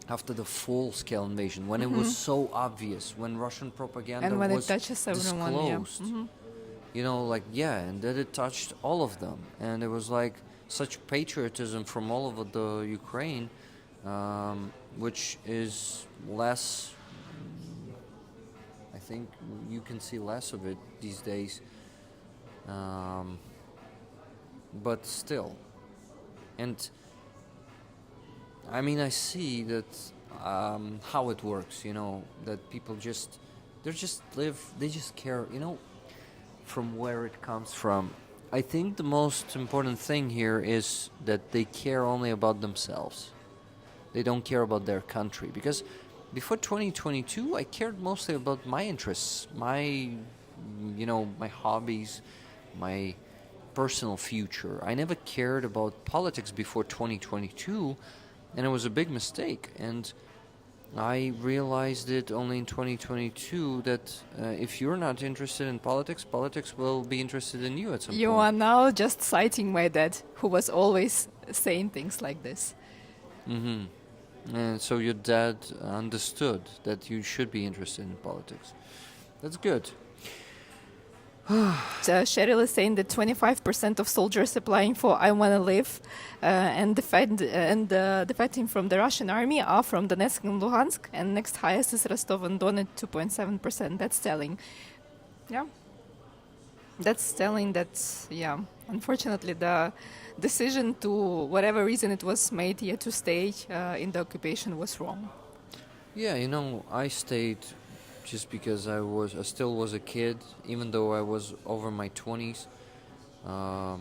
after the full-scale invasion, when it was so obvious, when Russian propaganda And when it was touches everyone, yeah. disclosed. You know, like, yeah, and that it touched all of them. And it was like such patriotism from all over the Ukraine, which is less, I think you can see less of it these days. But still. And I mean, I see that how it works, you know, that people just, they just care, you know, from where it comes from. I think the most important thing here is that they care only about themselves. They don't care about their country. Because before 2022, I cared mostly about my interests, my hobbies, my personal future. I never cared about politics before 2022, and it was a big mistake. And I realized it only in 2022 that if you're not interested in politics, politics will be interested in you at some You point. are now just citing my dad, who was always saying things like this. And so your dad understood that you should be interested in politics. That's good. Cheryl is saying that 25% of soldiers applying for I Wanna Live and defecting from the Russian army are from Donetsk and Luhansk, and next highest is Rostov-on-Don at 2.7%. That's telling. Yeah. That's telling that, yeah, unfortunately the decision to, whatever reason it was made here to stay in the occupation was wrong. Yeah, you know, I stayed just because I still was a kid, even though I was over my 20s. I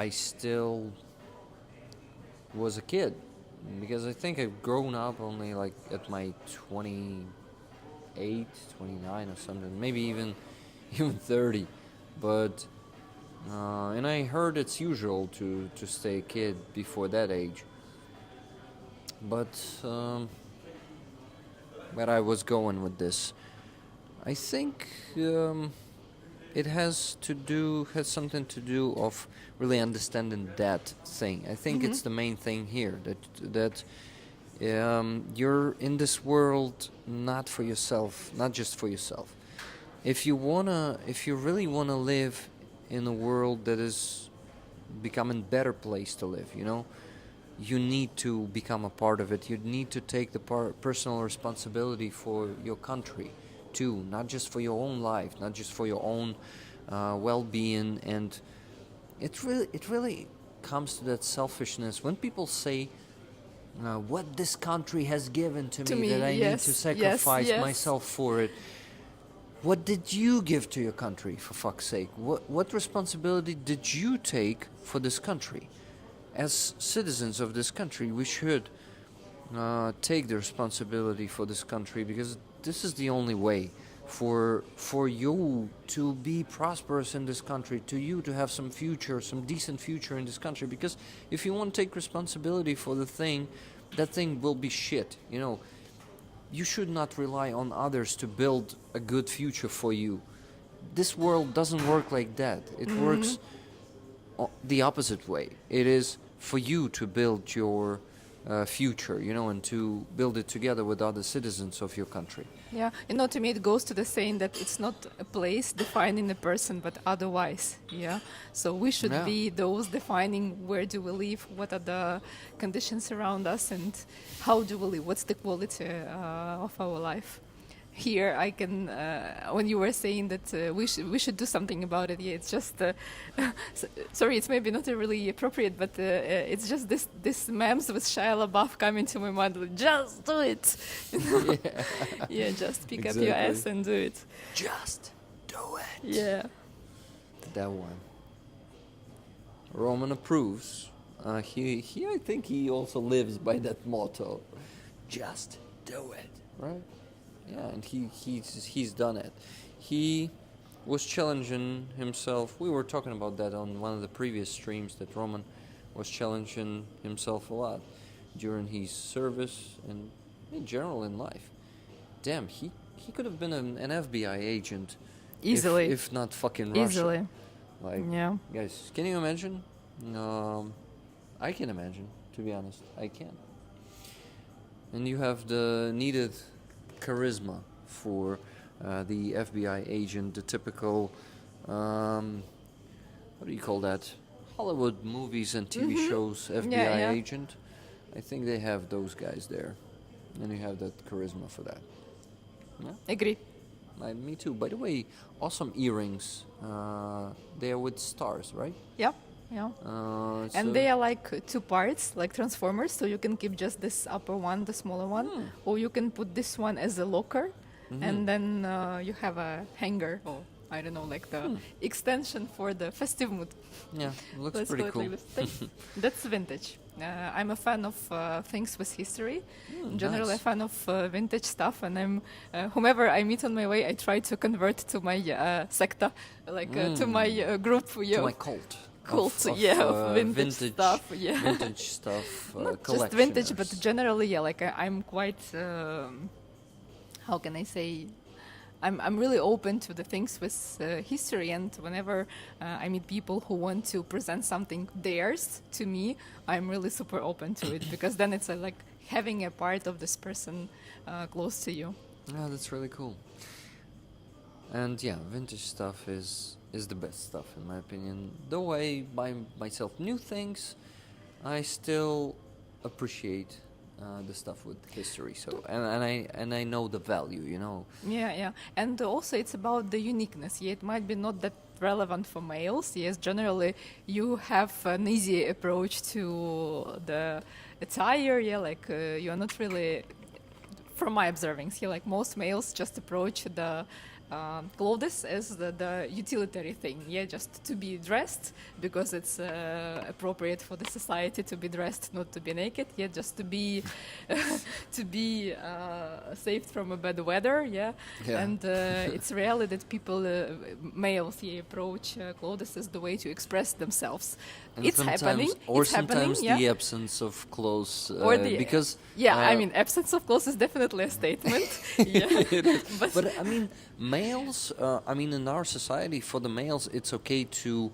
still was a kid because I think I've grown up only like at my 28, 29 or something, maybe even 30. But and I heard it's usual to stay a kid before that age. But where I was going with this, I think it has something to do of really understanding that thing. I think it's the main thing here, that you're in this world not for yourself, not just for yourself. If you really wanna live in a world that is becoming a better place to live, you know, you need to become a part of it. You need to take the personal responsibility for your country too, not just for your own life, not just for your own well-being. And it really comes to that selfishness when people say, what this country has given to me that I need to sacrifice myself for it. What did you give to your country, for fuck's sake? What responsibility did you take for this country? As citizens of this country, we should take the responsibility for this country, because this is the only way for you to be prosperous in this country, to you to have some future, some decent future in this country. Because if you want to take responsibility for the thing, that thing will be shit, you know. You should not rely on others to build a good future for you. This world doesn't work like that. It works the opposite way. It is for you to build your future, you know, and to build it together with other citizens of your country. Yeah, you know, to me it goes to the saying that it's not a place defining a person, but otherwise. Yeah, so we should be those defining where do we live, what are the conditions around us, and how do we live, what's the quality of our life. Here I can, when you were saying that we should do something about it, yeah, it's just, sorry, it's maybe not really appropriate, but it's just this memes with Shia LaBeouf coming to my mind, like, just do it. Yeah, just pick up your ass and do it. Just do it. Yeah. That one. Roman approves. He I think he also lives by that motto. Just do it. Right? Yeah, and he's done it. He was challenging himself. We were talking about that on one of the previous streams, that Roman was challenging himself a lot during his service and in general in life. Damn, he could have been an FBI agent Easily. if not fucking Russia. Easily. Like, Yeah. guys, can you imagine? I can imagine, to be honest. I can. And you have the needed charisma for the FBI agent, the typical, what do you call that? Hollywood movies and TV shows FBI agent. I think they have those guys there. And you have that charisma for that. Yeah? Agree. Me too. By the way, awesome earrings. They are with stars, right? Yeah. Yeah. And so they are like two parts, like transformers, so you can keep just this upper one, the smaller one, or you can put this one as a locker, and then you have a hanger, or I don't know, like the extension for the festive mood. Yeah, looks Let's pretty call it cool. like this. That's vintage. I'm a fan of things with history. In general, nice. a fan of vintage stuff, and I'm whomever I meet on my way, I try to convert to my secta, like to my group. Yeah, To my cult. cult, of of vintage stuff. Yeah. Vintage stuff. Not just vintage, but collectioners. generally, yeah. Like I'm quite, how can I say? I'm really open to the things with history, and whenever I meet people who want to present something theirs to me, I'm really super open to it because then it's like having a part of this person close to you. Yeah, that's really cool. And yeah, vintage stuff is the best stuff in my opinion. Though I buy myself new things, I still appreciate the stuff with history. So and I know the value, you know. Yeah. And also it's about the uniqueness. Yeah, it might be not that relevant for males. Yes, generally you have an easy approach to the attire. Yeah, like you are not really, from my observings, yeah, like most males just approach the clothes as the utilitarian thing, yeah, just to be dressed because it's appropriate for the society to be dressed, not to be naked, yeah, just to be saved from a bad weather, yeah. And it's rarely that people, males, yeah, approach clothes as the way to express themselves. And It's sometimes- happening. Or it's happening, sometimes yeah. the absence of clothes, Or the because I mean, absence of clothes is definitely a statement. Yeah, but I mean, males. I mean, in our society, for the males, it's okay to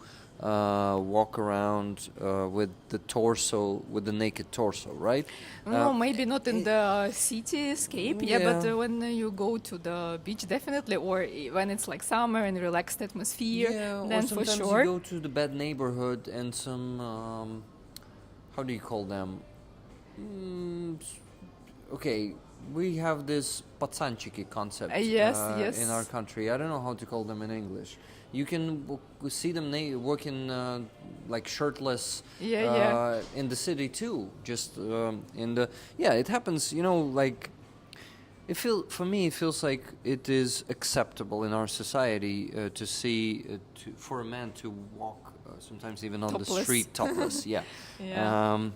walk around with the torso, with the naked torso, right? No, maybe not in the cityscape, yeah, but yeah. when you go to the beach, definitely, or when it's like summer and relaxed atmosphere, Yeah, then or for sometimes sure. you go to the bad neighborhood and some, how do you call them? Okay, we have this pацанчики concept Yes. in our country. I don't know how to call them in English. You can see them working like shirtless in the city too. Just in the it happens. You know, like for me, it feels like it is acceptable in our society to see for a man to walk sometimes even on the Topless. street topless. Yeah, Yeah.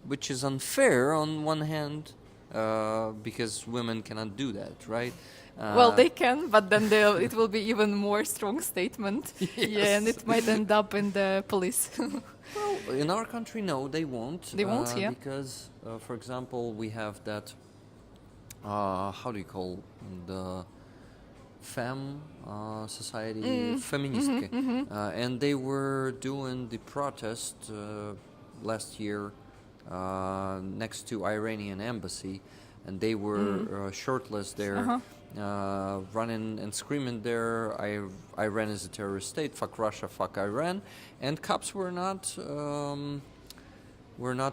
which is unfair on one hand because women cannot do that, right? Well, they can, but then it will be even more strong statement. Yeah, and it might end up in the police. Well, in our country, no, they won't. They won't, yeah. Because, for example, we have that. How do you call the femme society, feministke, and they were doing the protest last year next to Iranian embassy, and they were shirtless there. Running and screaming there, Iran is a terrorist state, fuck Russia, fuck Iran, and cops were not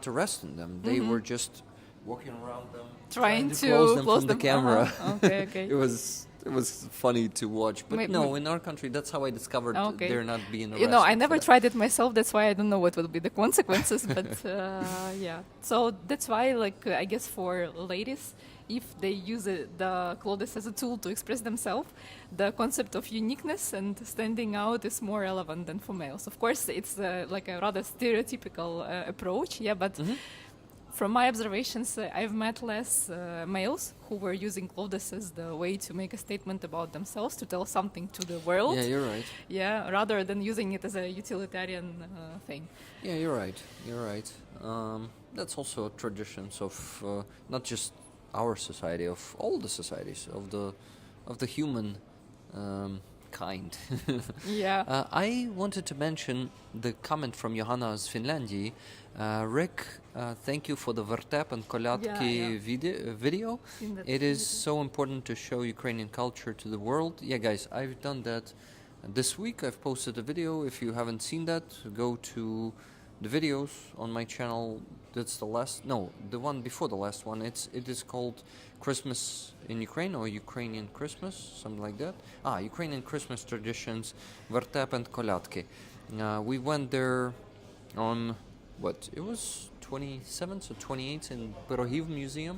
arresting them. They were just walking around them, Trying to close them close from them. the camera. Okay. It was funny to watch, but no, in our country, that's how I discovered Okay. they're not being arrested. You know, I for never that. tried it myself. That's why I don't know what will be the consequences. But yeah, so that's why, like, I guess for ladies, if they use the clothes as a tool to express themselves, the concept of uniqueness and standing out is more relevant than for males. Of course, it's like a rather stereotypical approach. Yeah, but. From my observations, I've met less males who were using clothes as the way to make a statement about themselves, to tell something to the world. Yeah, you're right. Yeah, rather than using it as a utilitarian thing. Yeah, you're right. You're right. That's also traditions of not just our society, of all the societies of the human kind. Yeah. I wanted to mention the comment from Johanna z Finlandii. Rick, thank you for the Vertep and Kolatki video. Seen that It is video. so important to show Ukrainian culture to the world. Yeah, guys, I've done that this week. I've posted a video. If you haven't seen that, go to the videos on my channel. That's the one before the last one. It is called Christmas in Ukraine, or Ukrainian Christmas, something like that. Ukrainian Christmas traditions, Vertep and Kolatki. We went there on it was 27th or 28th in Pyrohiv Museum.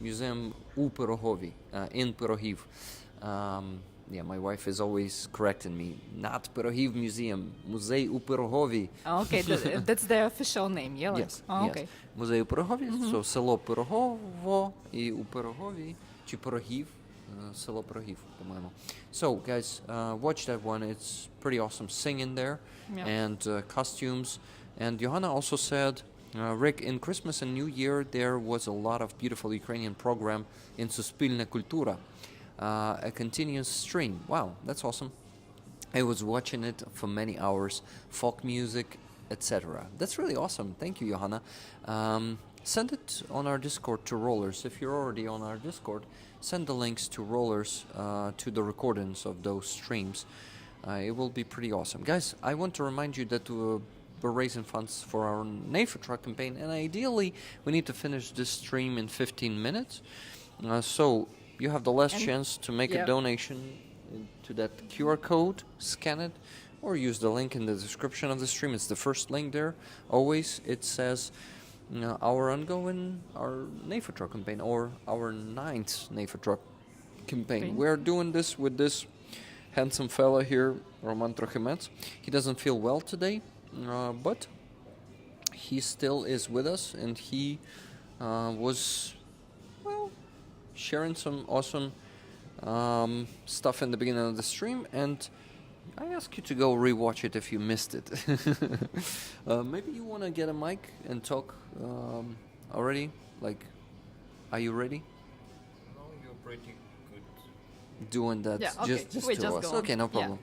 Museum u Pyrohovi, in Pyrohiv. My wife is always correcting me. Not Pyrohiv Museum, Muzej u Pyrohovi. Okay, that's the official name, yeah? Yes. Okay. Yes. Музей у Пирогові, so село Пирогово і у Пирогові, чи Пирогів, село Пирогів, по-моєму. So, guys, watch that one. It's pretty awesome singing there, and costumes. And Johanna also said, Rick, in Christmas and New Year, there was a lot of beautiful Ukrainian program in Суспільна культура. A continuous stream. Wow, that's awesome. I was watching it for many hours. Folk music, etc. That's really awesome. Thank you, Johanna. Send it on our Discord to Rollers. If you're already on our Discord, send the links to Rollers to the recordings of those streams. It will be pretty awesome. Guys, I want to remind you that we're raising funds for our Neighbor Truck campaign, and ideally we need to finish this stream in 15 minutes. So you have the last chance to make a donation to that QR code, scan it, or use the link in the description of the stream. It's the first link there. Always it says our Neighbor Truck campaign, or our 9th Neighbor Truck campaign. We're doing this with this handsome fella here, Roman Trochimets. He doesn't feel well today, but he still is with us, and he was sharing some awesome stuff in the beginning of the stream, and I ask you to go rewatch it if you missed it. Maybe you want to get a mic and talk already? Like, are you ready? No, you're pretty good. Doing that just we to just us. go on. Okay, no problem.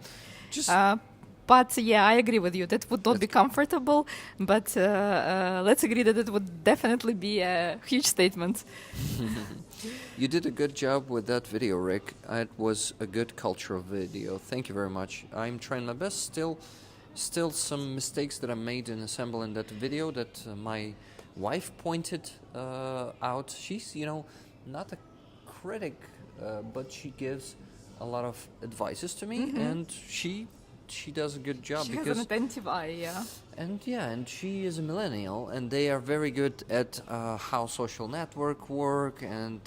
Just But I agree with you. That would not be comfortable, but let's agree that it would definitely be a huge statement. You did a good job with that video, Rick. It was a good cultural video. Thank you very much. I'm trying my best. Still some mistakes that I made in assembling that video that my wife pointed out. She's, not a critic, but she gives a lot of advices to me, and she does a good job She because has an attentive eye, yeah. And she is a millennial, and they are very good at how social network work, and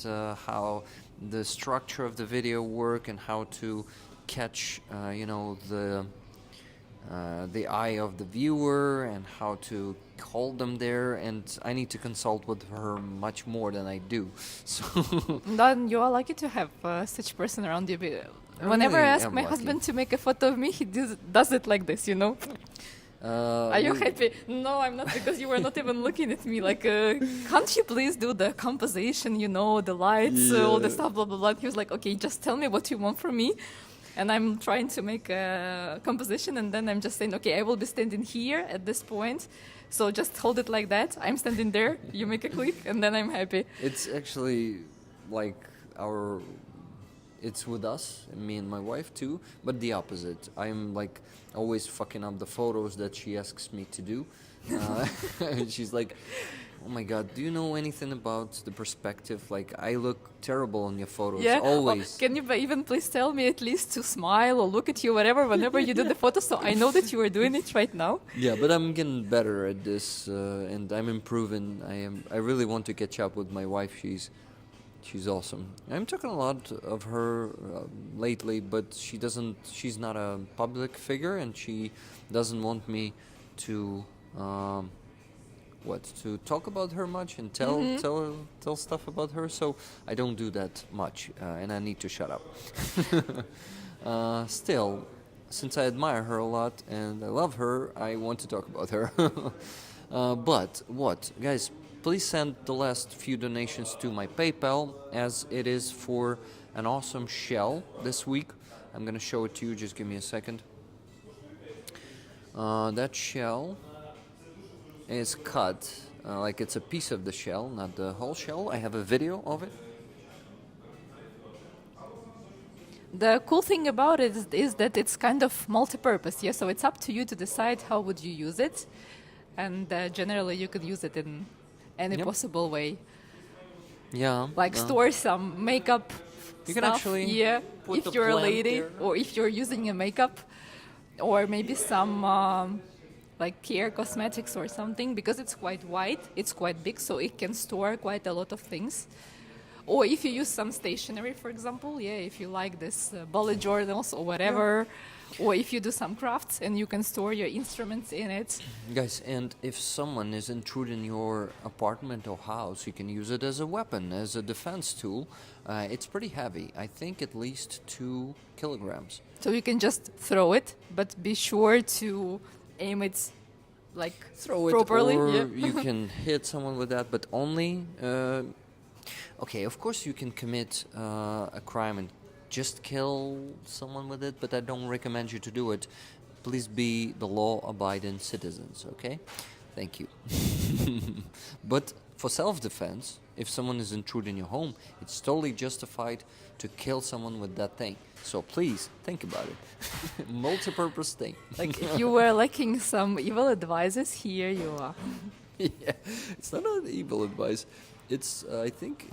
how the structure of the video work, and how to catch the eye of the viewer, and how to hold them there. And I need to consult with her much more than I do. So Then you are lucky to have such person around you. Whenever I ask my husband to make a photo of me, he does it like this, Are you happy? No, I'm not, because you were not even looking at me. Like, can't you please do the composition, the lights, all the stuff, blah, blah, blah. He was like, okay, just tell me what you want from me. And I'm trying to make a composition, and then I'm just saying, okay, I will be standing here at this point. So just hold it like that. I'm standing there, you make a click, and then I'm happy. It's actually like it's with us, me and my wife too, but the opposite. I'm like always fucking up the photos that she asks me to do. She's like, oh my god, do you know anything about the perspective? Like, I look terrible on your photos, always. Can you even please tell me at least to smile or look at you, whatever, whenever you do the photo, so I know that you are doing it right now? Yeah, but I'm getting better at this, and I'm improving. I really want to catch up with my wife. She's awesome. I'm talking a lot of her lately, but she's not a public figure, and she doesn't want me to to talk about her much and tell stuff about her. So I don't do that much, and I need to shut up. Still, since I admire her a lot and I love her, I want to talk about her. But what, guys? Please send the last few donations to my PayPal, as it is for an awesome shell this week. I'm gonna show it to you. Just give me a second. That shell is cut like it's a piece of the shell, not the whole shell. I have a video of it. The cool thing about it is that it's kind of multi-purpose, yeah. So it's up to you to decide how would you use it, and generally you could use it in any Yep. possible way, Yeah. like store some makeup. You can stuff, actually yeah, put if the you're a plant lady there. or if you're using a makeup, or maybe some like care cosmetics or something, because it's quite wide, it's quite big, so it can store quite a lot of things. Or if you use some stationery, for example, yeah, if you like this bullet journals or whatever, or if you do some crafts and you can store your instruments in it. Guys, and if someone is intruding your apartment or house, you can use it as a weapon, as a defense tool. It's pretty heavy. I think at least 2 kilograms. So you can just throw it, but be sure to aim it like Throw it, properly. or Yeah. you can hit someone with that, but only. Okay, of course you can commit a crime and just kill someone with it, but I don't recommend you to do it. Please be the law-abiding citizens, okay? Thank you. But for self-defense, if someone is intruding your home, it's totally justified to kill someone with that thing. So please think about it. Multi-purpose thing. Like if you were lacking some evil advices, here you are. Yeah, it's not an evil advice. It's, I think,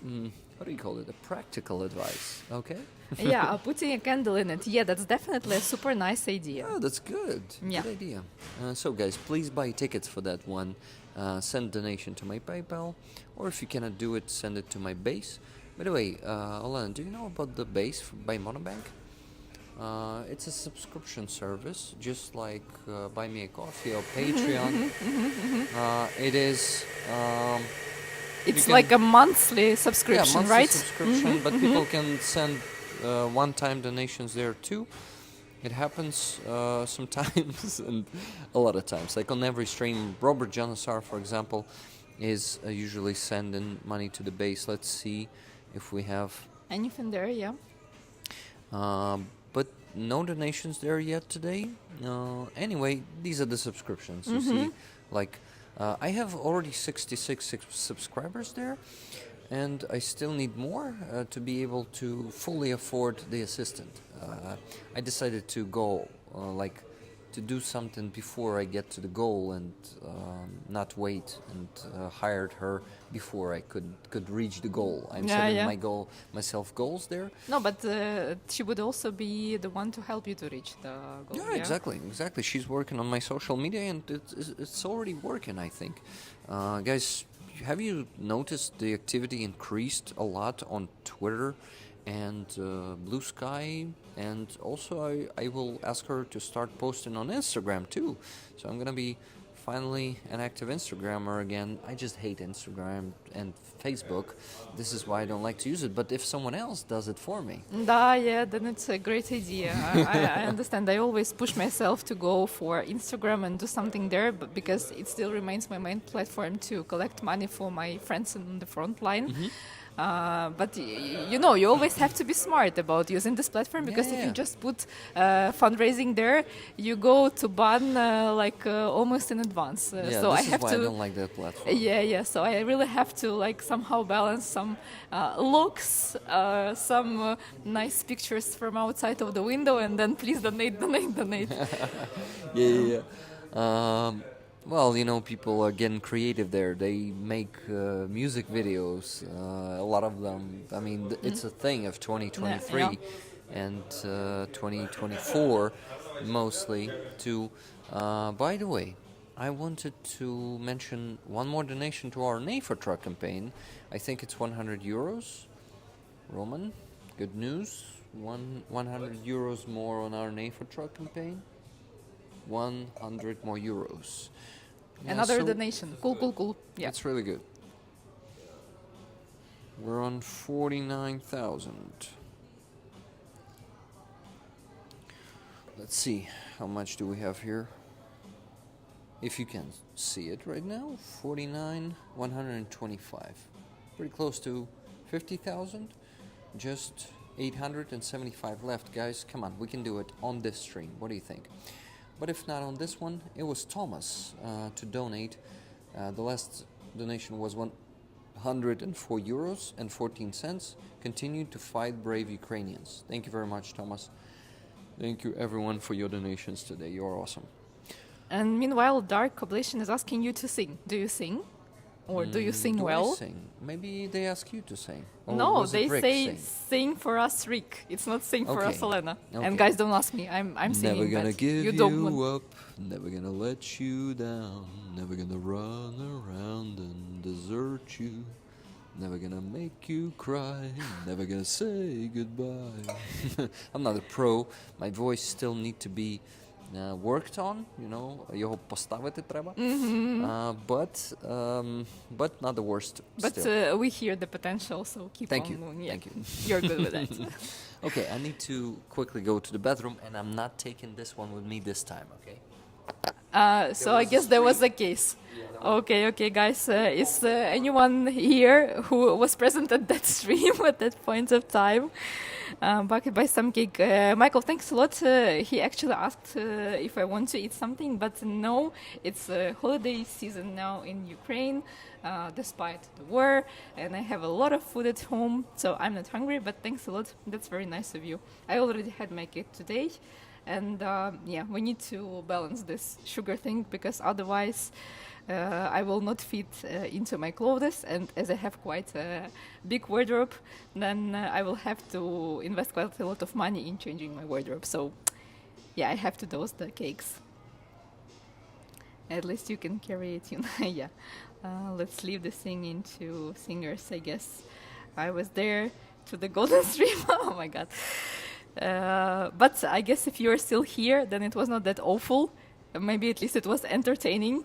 how do you call it? A practical advice, okay? Yeah, putting a candle in it. Yeah, that's definitely a super nice idea. Oh, that's good. Yeah. Good idea. So, guys, please buy tickets for that one. Send donation to my PayPal, or if you cannot do it, send it to my base. By the way, Olena, do you know about the base by Monobank? It's a subscription service, just like Buy Me a Coffee or Patreon. It is. It's can- like a monthly subscription, monthly right? subscription, but people can send one-time donations there too. It happens sometimes and a lot of times. Like on every stream, Robert Janissar, for example, is usually sending money to the base. Let's see if we have, Anything there, yeah. but no donations there yet today. Anyway, these are the subscriptions. You see, like I have already 66 subscribers there, and I still need more to be able to fully afford the assistant. I decided to go like to do something before I get to the goal and not wait, and hired her before I could reach the goal. I'm Yeah, setting yeah. myself goals there. No, but she would also be the one to help you to reach the goal. Yeah, exactly. She's working on my social media, and it's already working, I think. Guys, have you noticed the activity increased a lot on Twitter and Blue Sky? And also, I will ask her to start posting on Instagram too. So I'm gonna be finally an active Instagrammer again. I just hate Instagram and Facebook. This is why I don't like to use it. But if someone else does it for me, Yeah, then it's a great idea. I understand. I always push myself to go for Instagram and do something there, but because it still remains my main platform to collect money for my friends on the front line. But you always have to be smart about using this platform, because if Yeah. you just put fundraising there, you go to ban almost in advance. yeah, So this I is have why to. I don't like that platform. Yeah. So I really have to somehow balance some looks, some nice pictures from outside of the window, and then please donate. Yeah. Well, people are getting creative there. They make music videos. A lot of them. I mean, it's a thing of 2023 Yeah. and 2024 mostly too. By the way, I wanted to mention one more donation to our NAFA truck campaign. I think it's 100 euros. Roman, good news. 100 euros more on our NAFA truck campaign. 100 more euros. Yeah, Another so donation. Cool. Yeah. That's really good. We're on 49,000. Let's see, how much do we have here? If you can see it right now, 125. Pretty close to 50,000. Just 875 left, guys. Come on, we can do it on this stream. What do you think? But if not on this one, it was Thomas to donate. The last donation was 104 euros and 14 cents. Continue to fight brave Ukrainians. Thank you very much, Thomas. Thank you, everyone, for your donations today. You're awesome. And meanwhile, Dark Oblation is asking you to sing. Do you sing? Or do you sing Do well? I sing? Maybe they ask you to sing. Or No, was it they Rick say sing? sing for us, Rick. It's not sing for us, Okay. Alena. Okay. And guys, don't ask me. I'm singing. Never gonna but give you don't want. you up, never gonna let you down, never gonna run around and desert you, never gonna make you cry, never gonna say goodbye. I'm not a pro, my voice still need to be worked on, you know, його поставити треба. But not the worst But still. we hear the potential, so keep Thank on. you, Yeah, thank you. You're good with that. Okay, I need to quickly go to the bathroom, and I'm not taking this one with me this time, okay? So I guess there was a case. Okay, guys. Is anyone here who was present at that stream at that point of time? Bucket by some cake. Michael, thanks a lot. He actually asked if I want to eat something, but no, it's holiday season now in Ukraine, despite the war, and I have a lot of food at home, so I'm not hungry, but thanks a lot. That's very nice of you. I already had my cake today. And yeah, we need to balance this sugar thing because otherwise I will not fit into my clothes. And as I have quite a big wardrobe, then I will have to invest quite a lot of money in changing my wardrobe. So yeah, I have to dose the cakes. At least you can carry it, you know. Yeah. Let's leave the singing to singers, I guess. I was there to the golden stream. Oh my god. But I guess if you're still here, then it was not that awful. Maybe at least it was entertaining.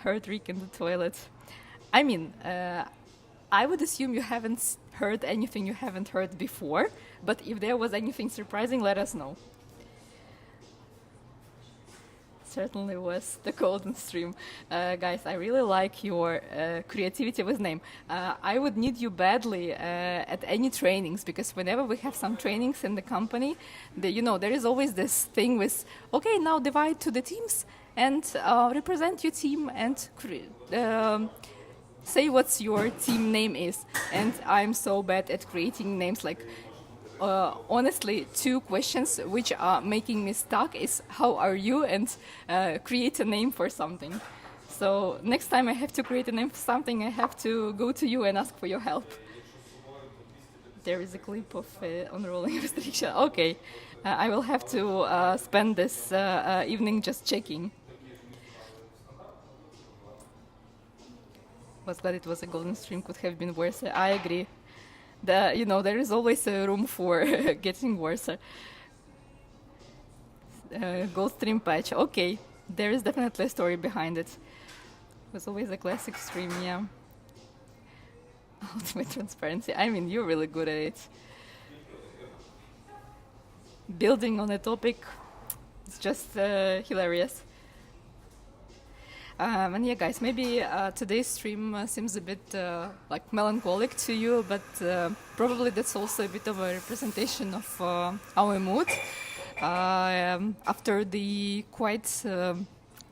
Heard Rick in the toilet. I mean, I would assume you haven't heard anything you haven't heard before. But if there was anything surprising, let us know. Certainly was the golden stream. Guys, I really like your creativity with name. I would need you badly at any trainings because whenever we have some trainings in the company, there is always this thing with, okay, now divide to the teams and represent your team and say what's your team name is. And I'm so bad at creating names like honestly, 2 questions which are making me stuck is how are you and create a name for something. So next time I have to create a name for something, I have to go to you and ask for your help. There is a clip of unrolling restriction. Okay, I will have to spend this evening just checking. Was glad it was a golden stream, could have been worse. I agree. There is always a room for getting worse. Gold stream patch. Okay, there is definitely a story behind it. It was always a classic stream, yeah. Ultimate transparency. I mean, you're really good at it. Building on a topic, it's just hilarious. And yeah, guys, maybe today's stream seems a bit like melancholic to you, but probably that's also a bit of a representation of our mood after the quite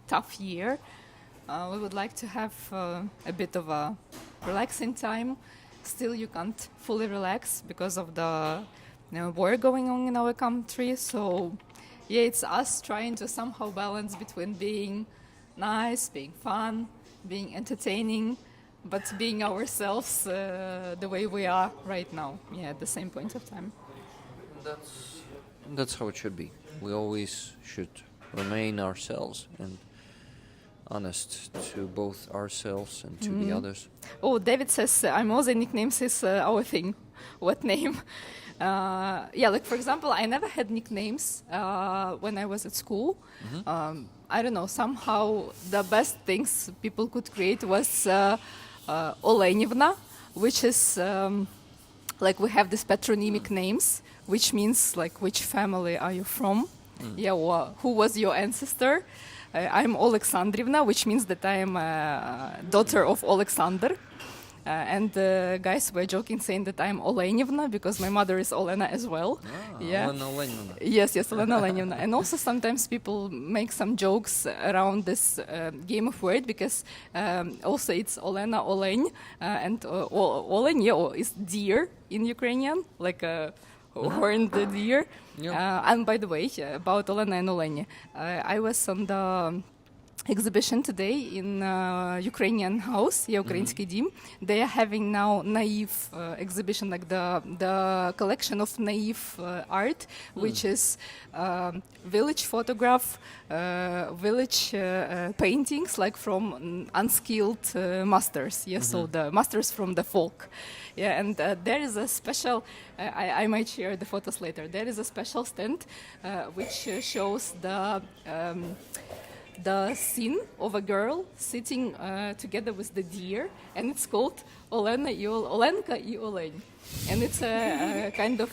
tough year. We would like to have a bit of a relaxing time. Still, you can't fully relax because of the war going on in our country. So, yeah, it's us trying to somehow balance between being nice, being fun, being entertaining, but being ourselves the way we are right now, yeah, at the same point of time. That's how it should be. We always should remain ourselves and honest to both ourselves and to the others. Oh, David says, I'm also nicknames is our thing. What name? Yeah, like for example, I never had nicknames when I was at school. I don't know, somehow the best things people could create was Olenivna, which is like we have these patronymic names, which means like which family are you from? Yeah, who was your ancestor? I'm Alexandrivna, which means that I am a daughter of Alexander. And guys were joking, saying that I'm Olenivna because my mother is Olena as well. Yeah. Olena. Yes, Olena Olenivna. And also sometimes people make some jokes around this game of word because also it's Olena Oleń, and Oleń is deer in Ukrainian, like a horned deer. Yeah. And by the way, about Olena and Oleni, I was on the exhibition today in Ukrainian house, Ukrainский Дім. They are having now naive exhibition, like the collection of naive art, which is village photograph, village paintings, like from unskilled masters. Yes, so the masters from the folk. Yeah, and there is a special. I might share the photos later. There is a special stand which shows the scene of a girl sitting together with the deer, and it's called Olenka и Олень. And it's a kind of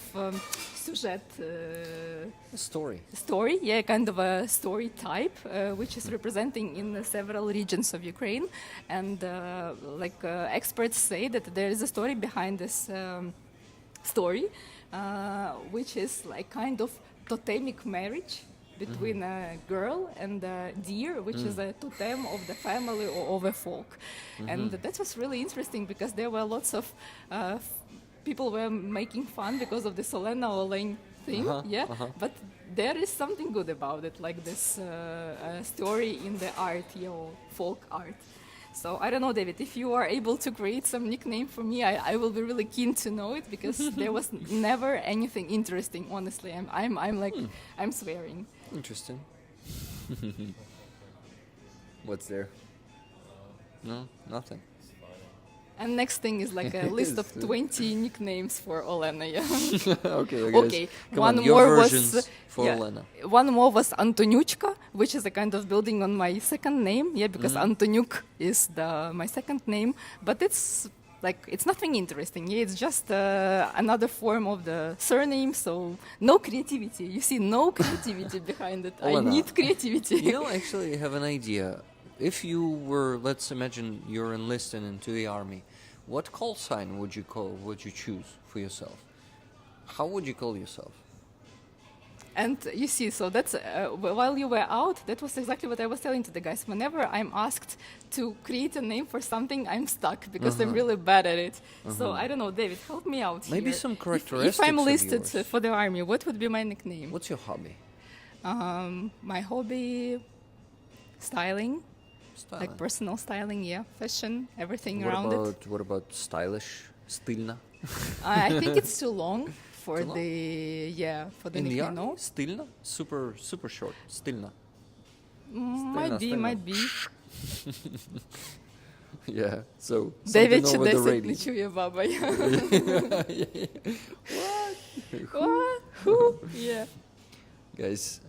sujet story, yeah, kind of a story type, which is representing in several regions of Ukraine. And experts say that there is a story behind this story, which is like kind of totemic marriage between a girl and a deer, which is a totem of the family or of a folk. And that was really interesting because there were lots of people were making fun because of the Olena Oleń thing, but there is something good about it, like this story in the art, folk art. So I don't know, David, if you are able to create some nickname for me, I will be really keen to know it because there was never anything interesting, honestly. I'm swearing. Interesting. What's there? No, nothing. And next thing is like a list of 20 nicknames for Olena. Yeah. Okay, guys. Okay. Come One on, your more versions was for Olena. One more was Antoniuchka, which is a kind of building on my second name. Yeah, because Antoniuk is my second name, but it's nothing interesting. Yeah, it's just another form of the surname. So no creativity. You see, no creativity behind it. Olena, I need creativity. You know, actually, I have an idea. If you were, let's imagine you're enlisted into the army, what call sign would you choose for yourself? How would you call yourself? And you see, so that's while you were out, that was exactly what I was telling to the guys. Whenever I'm asked to create a name for something, I'm stuck because I'm really bad at it. So I don't know, David, help me out. Maybe here. some characteristics. If I'm of listed yours. for the army, what would be my nickname? What's your hobby? My hobby, styling. Style. Like personal styling, yeah, fashion, everything What around about it. what about stylish? Stylna? I think it's too long for Too long? for the In the nickname. army? No, Stylna? Super short. Stylna. might be. Yeah. So David something over the чудесник, radio. не чує баба. What? What? Who? Yeah. Guys,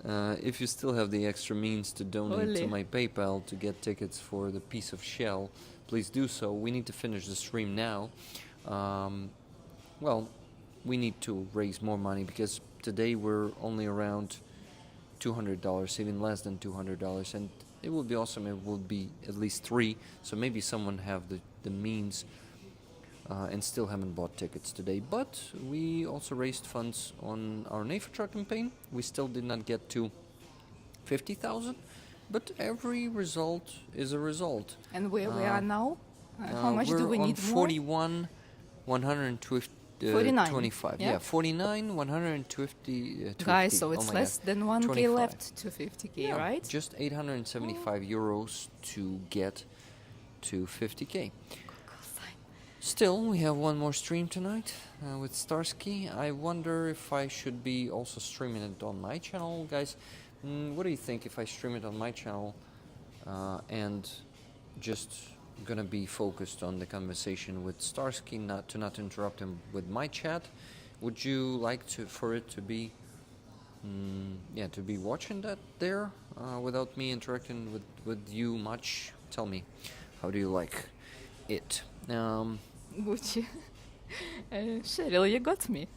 if you still have the extra means to donate to Ole. my PayPal to get tickets for the piece of shell, please do so. We need to finish the stream now. Well, we need to raise more money because today we're only around $200, even less than $200, and it would be awesome. It would be at least 3, so maybe someone have the means and still haven't bought tickets today. But we also raised funds on our Nefertra campaign. We still did not get to 50,000, but every result is a result. And where we are now? How much we're do we on need more? 41, 125. 49, 25, yeah? yeah, 49, 150. Guys, so oh it's my less God. than 1k 25. left to 50k, Yeah, right? Just 875 euros to get to 50k. Still, we have one more stream tonight with Starsky. I wonder if I should be also streaming it on my channel, guys. What do you think if I stream it on my channel and just gonna be focused on the conversation with Starsky, not interrupt him with my chat? Would you like for it to be to be watching that there without me interacting with you much? Tell me, how do you like it? Gucci. Cheryl, you got me.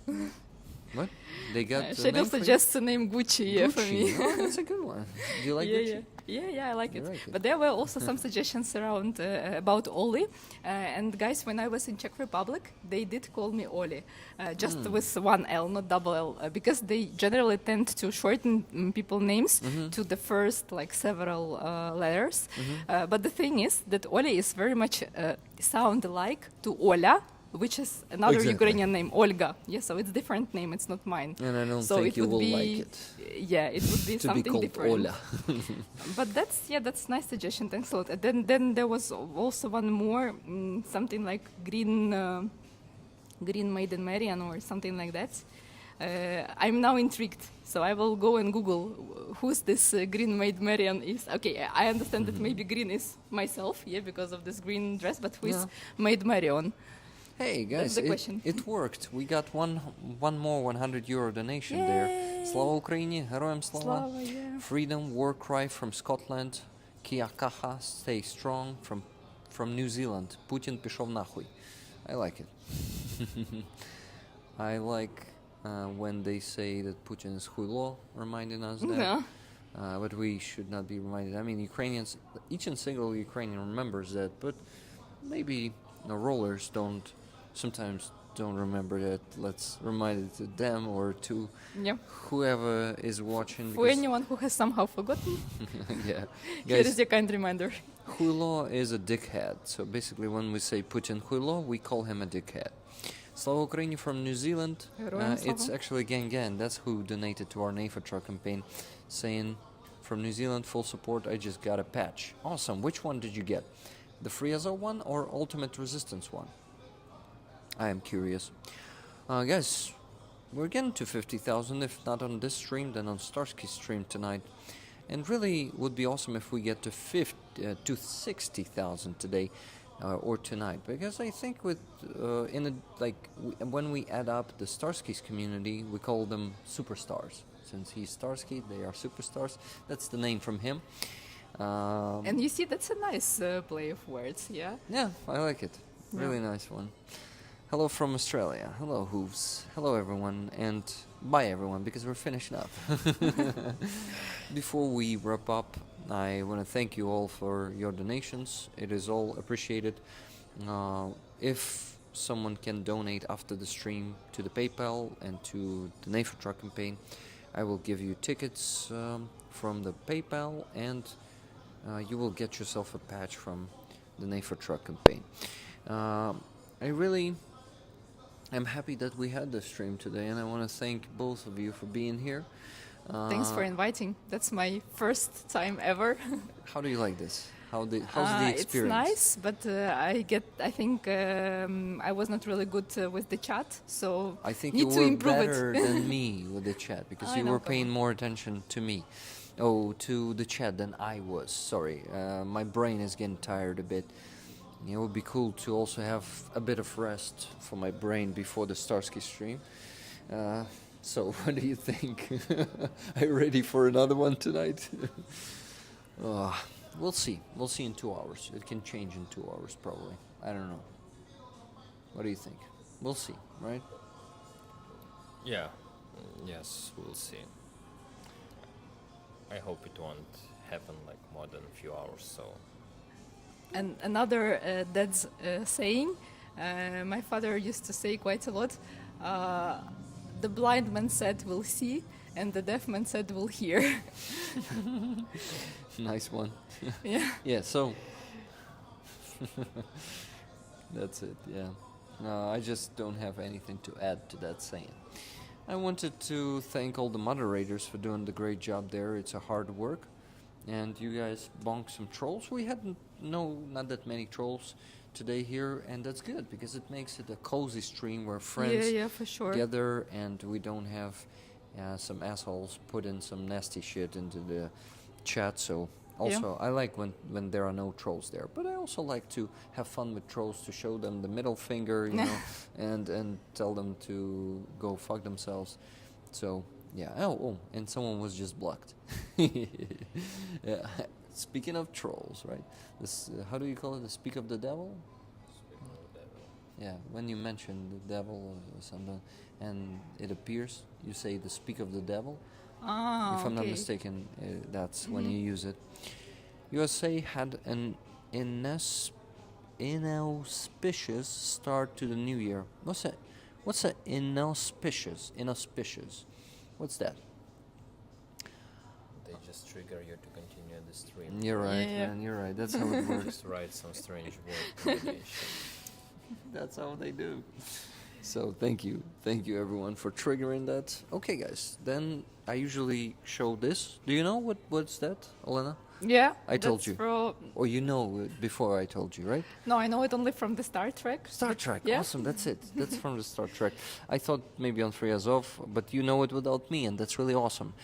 What? They got a Cheryl name for you? suggests the name Gucci, yeah, for me. Gucci. Oh, that's a good one. Do you like yeah, Gucci? yeah, I like You it. like it. But there were also some suggestions around about Oli. And guys, when I was in Czech Republic, they did call me Oli, just with one L, not double L, because they generally tend to shorten people names to the first like several letters. But the thing is that Oli is very much sound alike to Ola, which is another Exactly. Ukrainian name, Olga. Yeah, so it's different name. It's not mine. And I don't So think it you would will be, like it. Yeah, it would be To be something called different. Ola. But that's nice suggestion. Thanks a lot. And then there was also one more, something like green maiden Marian or something like that. I'm now intrigued, so I will go and Google who's this green maid Marian is. Okay, I understand that maybe green is myself, yeah, because of this green dress, but who is maid Marion? Hey guys, the question. it worked. We got one more 100 euro donation there. Slava Ukraini, Heroям Slava. Slava, yeah. Freedom, war cry from Scotland. Kia kaha, stay strong from New Zealand. Putin пішов нахуй. I like it. I like when they say that Putin is хуйло, reminding us that. Yeah. But we should not be reminded. I mean, Ukrainians, each and single Ukrainian remembers that, but maybe rollers sometimes don't remember that. Let's remind it to them or to Yeah. whoever is watching. For anyone who has somehow forgotten, Yeah. here Guys, is your kind reminder. Huilo is a dickhead. So basically, when we say Putin Huilo, we call him a dickhead. Slava Ukraini from New Zealand. Героям It's слава. actually Gang. That's who donated to our NAFA truck campaign, saying, from New Zealand, full support. I just got a patch. Awesome. Which one did you get? The Free Azov one or Ultimate Resistance one? I am curious. Guys, we're getting to 50,000. If not on this stream, then on Starsky's stream tonight. And really would be awesome if we get to 60,000 today or tonight, because I think with when we add up the Starsky's community, we call them superstars. Since he's Starsky, they are superstars. That's the name from him. And you see, that's a nice play of words, yeah? Yeah, I like it. Really nice one. Hello from Australia. Hello, Hooves. Hello, everyone. And bye, everyone, because we're finishing up. Before we wrap up, I want to thank you all for your donations. It is all appreciated. If someone can donate after the stream to the PayPal and to the NAFA truck campaign, I will give you tickets from the PayPal, and you will get yourself a patch from the NAFA truck campaign. I'm happy that we had this stream today, and I want to thank both of you for being here. Thanks for inviting. That's my first time ever. How do you like this? How's the experience? It's nice, but I think I was not really good with the chat, so I think need you to were improve better it. than me with the chat, because I you know, were come paying on. more attention to me. Oh, to the chat than I was. Sorry, my brain is getting tired a bit. It would be cool to also have a bit of rest for my brain before the Starsky stream. So, what do you think? Are you ready for another one tonight? We'll see. We'll see in 2 hours. It can change in 2 hours, probably. I don't know. What do you think? We'll see, right? Yeah. Yes, we'll see. I hope it won't happen like more than a few hours, so... And another dad's saying, my father used to say quite a lot, the blind man said we'll see, and the deaf man said we'll hear. Nice one. Yeah. Yeah, so... That's it, yeah. No, I just don't have anything to add to that saying. I wanted to thank all the moderators for doing the great job there. It's a hard work. And you guys bonked some trolls. We had not that many trolls today here, and that's good because it makes it a cozy stream where friends Yeah, for sure. together, and we don't have some assholes put in some nasty shit into the chat. So also, I like when there are no trolls there, but I also like to have fun with trolls, to show them the middle finger, you know, and tell them to go fuck themselves. So yeah. Oh, and someone was just blocked. Yeah. Speaking of trolls, right? This how do you call it? The speak of the devil. Yeah, when you mention the devil or something, and it appears. You say the speak of the devil. Ah, If I'm not okay. mistaken, that's when you use it. USA had an inauspicious start to the new year. What's that? What's a inauspicious? Inauspicious. What's that? They just trigger you to continue the stream. You're right, Yeah. man. You're right. That's how it works. Just write some strange word combination. That's how they do. So thank you everyone for triggering that. Okay, guys. Then I usually show this. Do you know what's that, Olena? Yeah. I told that's you. from- Or you know it before I told you, right? No, I know it only from the Star Trek. Star Trek. Yeah. Awesome. That's it. That's from the Star Trek. I thought maybe on Free Azov, but you know it without me, and that's really awesome.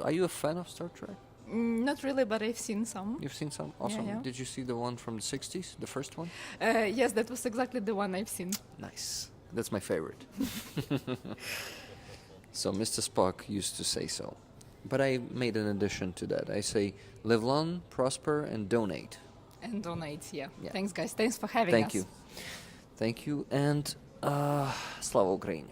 Are you a fan of Star Trek? Not really, but I've seen some. You've seen some? Awesome. yeah. Did you see the one from the 60s, the first one? Yes, that was exactly the one I've seen. Nice. That's my favorite. So Mr. Spock used to say so. But I made an addition to that. I say, live long, prosper, and donate. And donate, yeah. Yeah. Thanks, guys. Thanks for having us. Thank you. Thank you, and Slava Ukraini.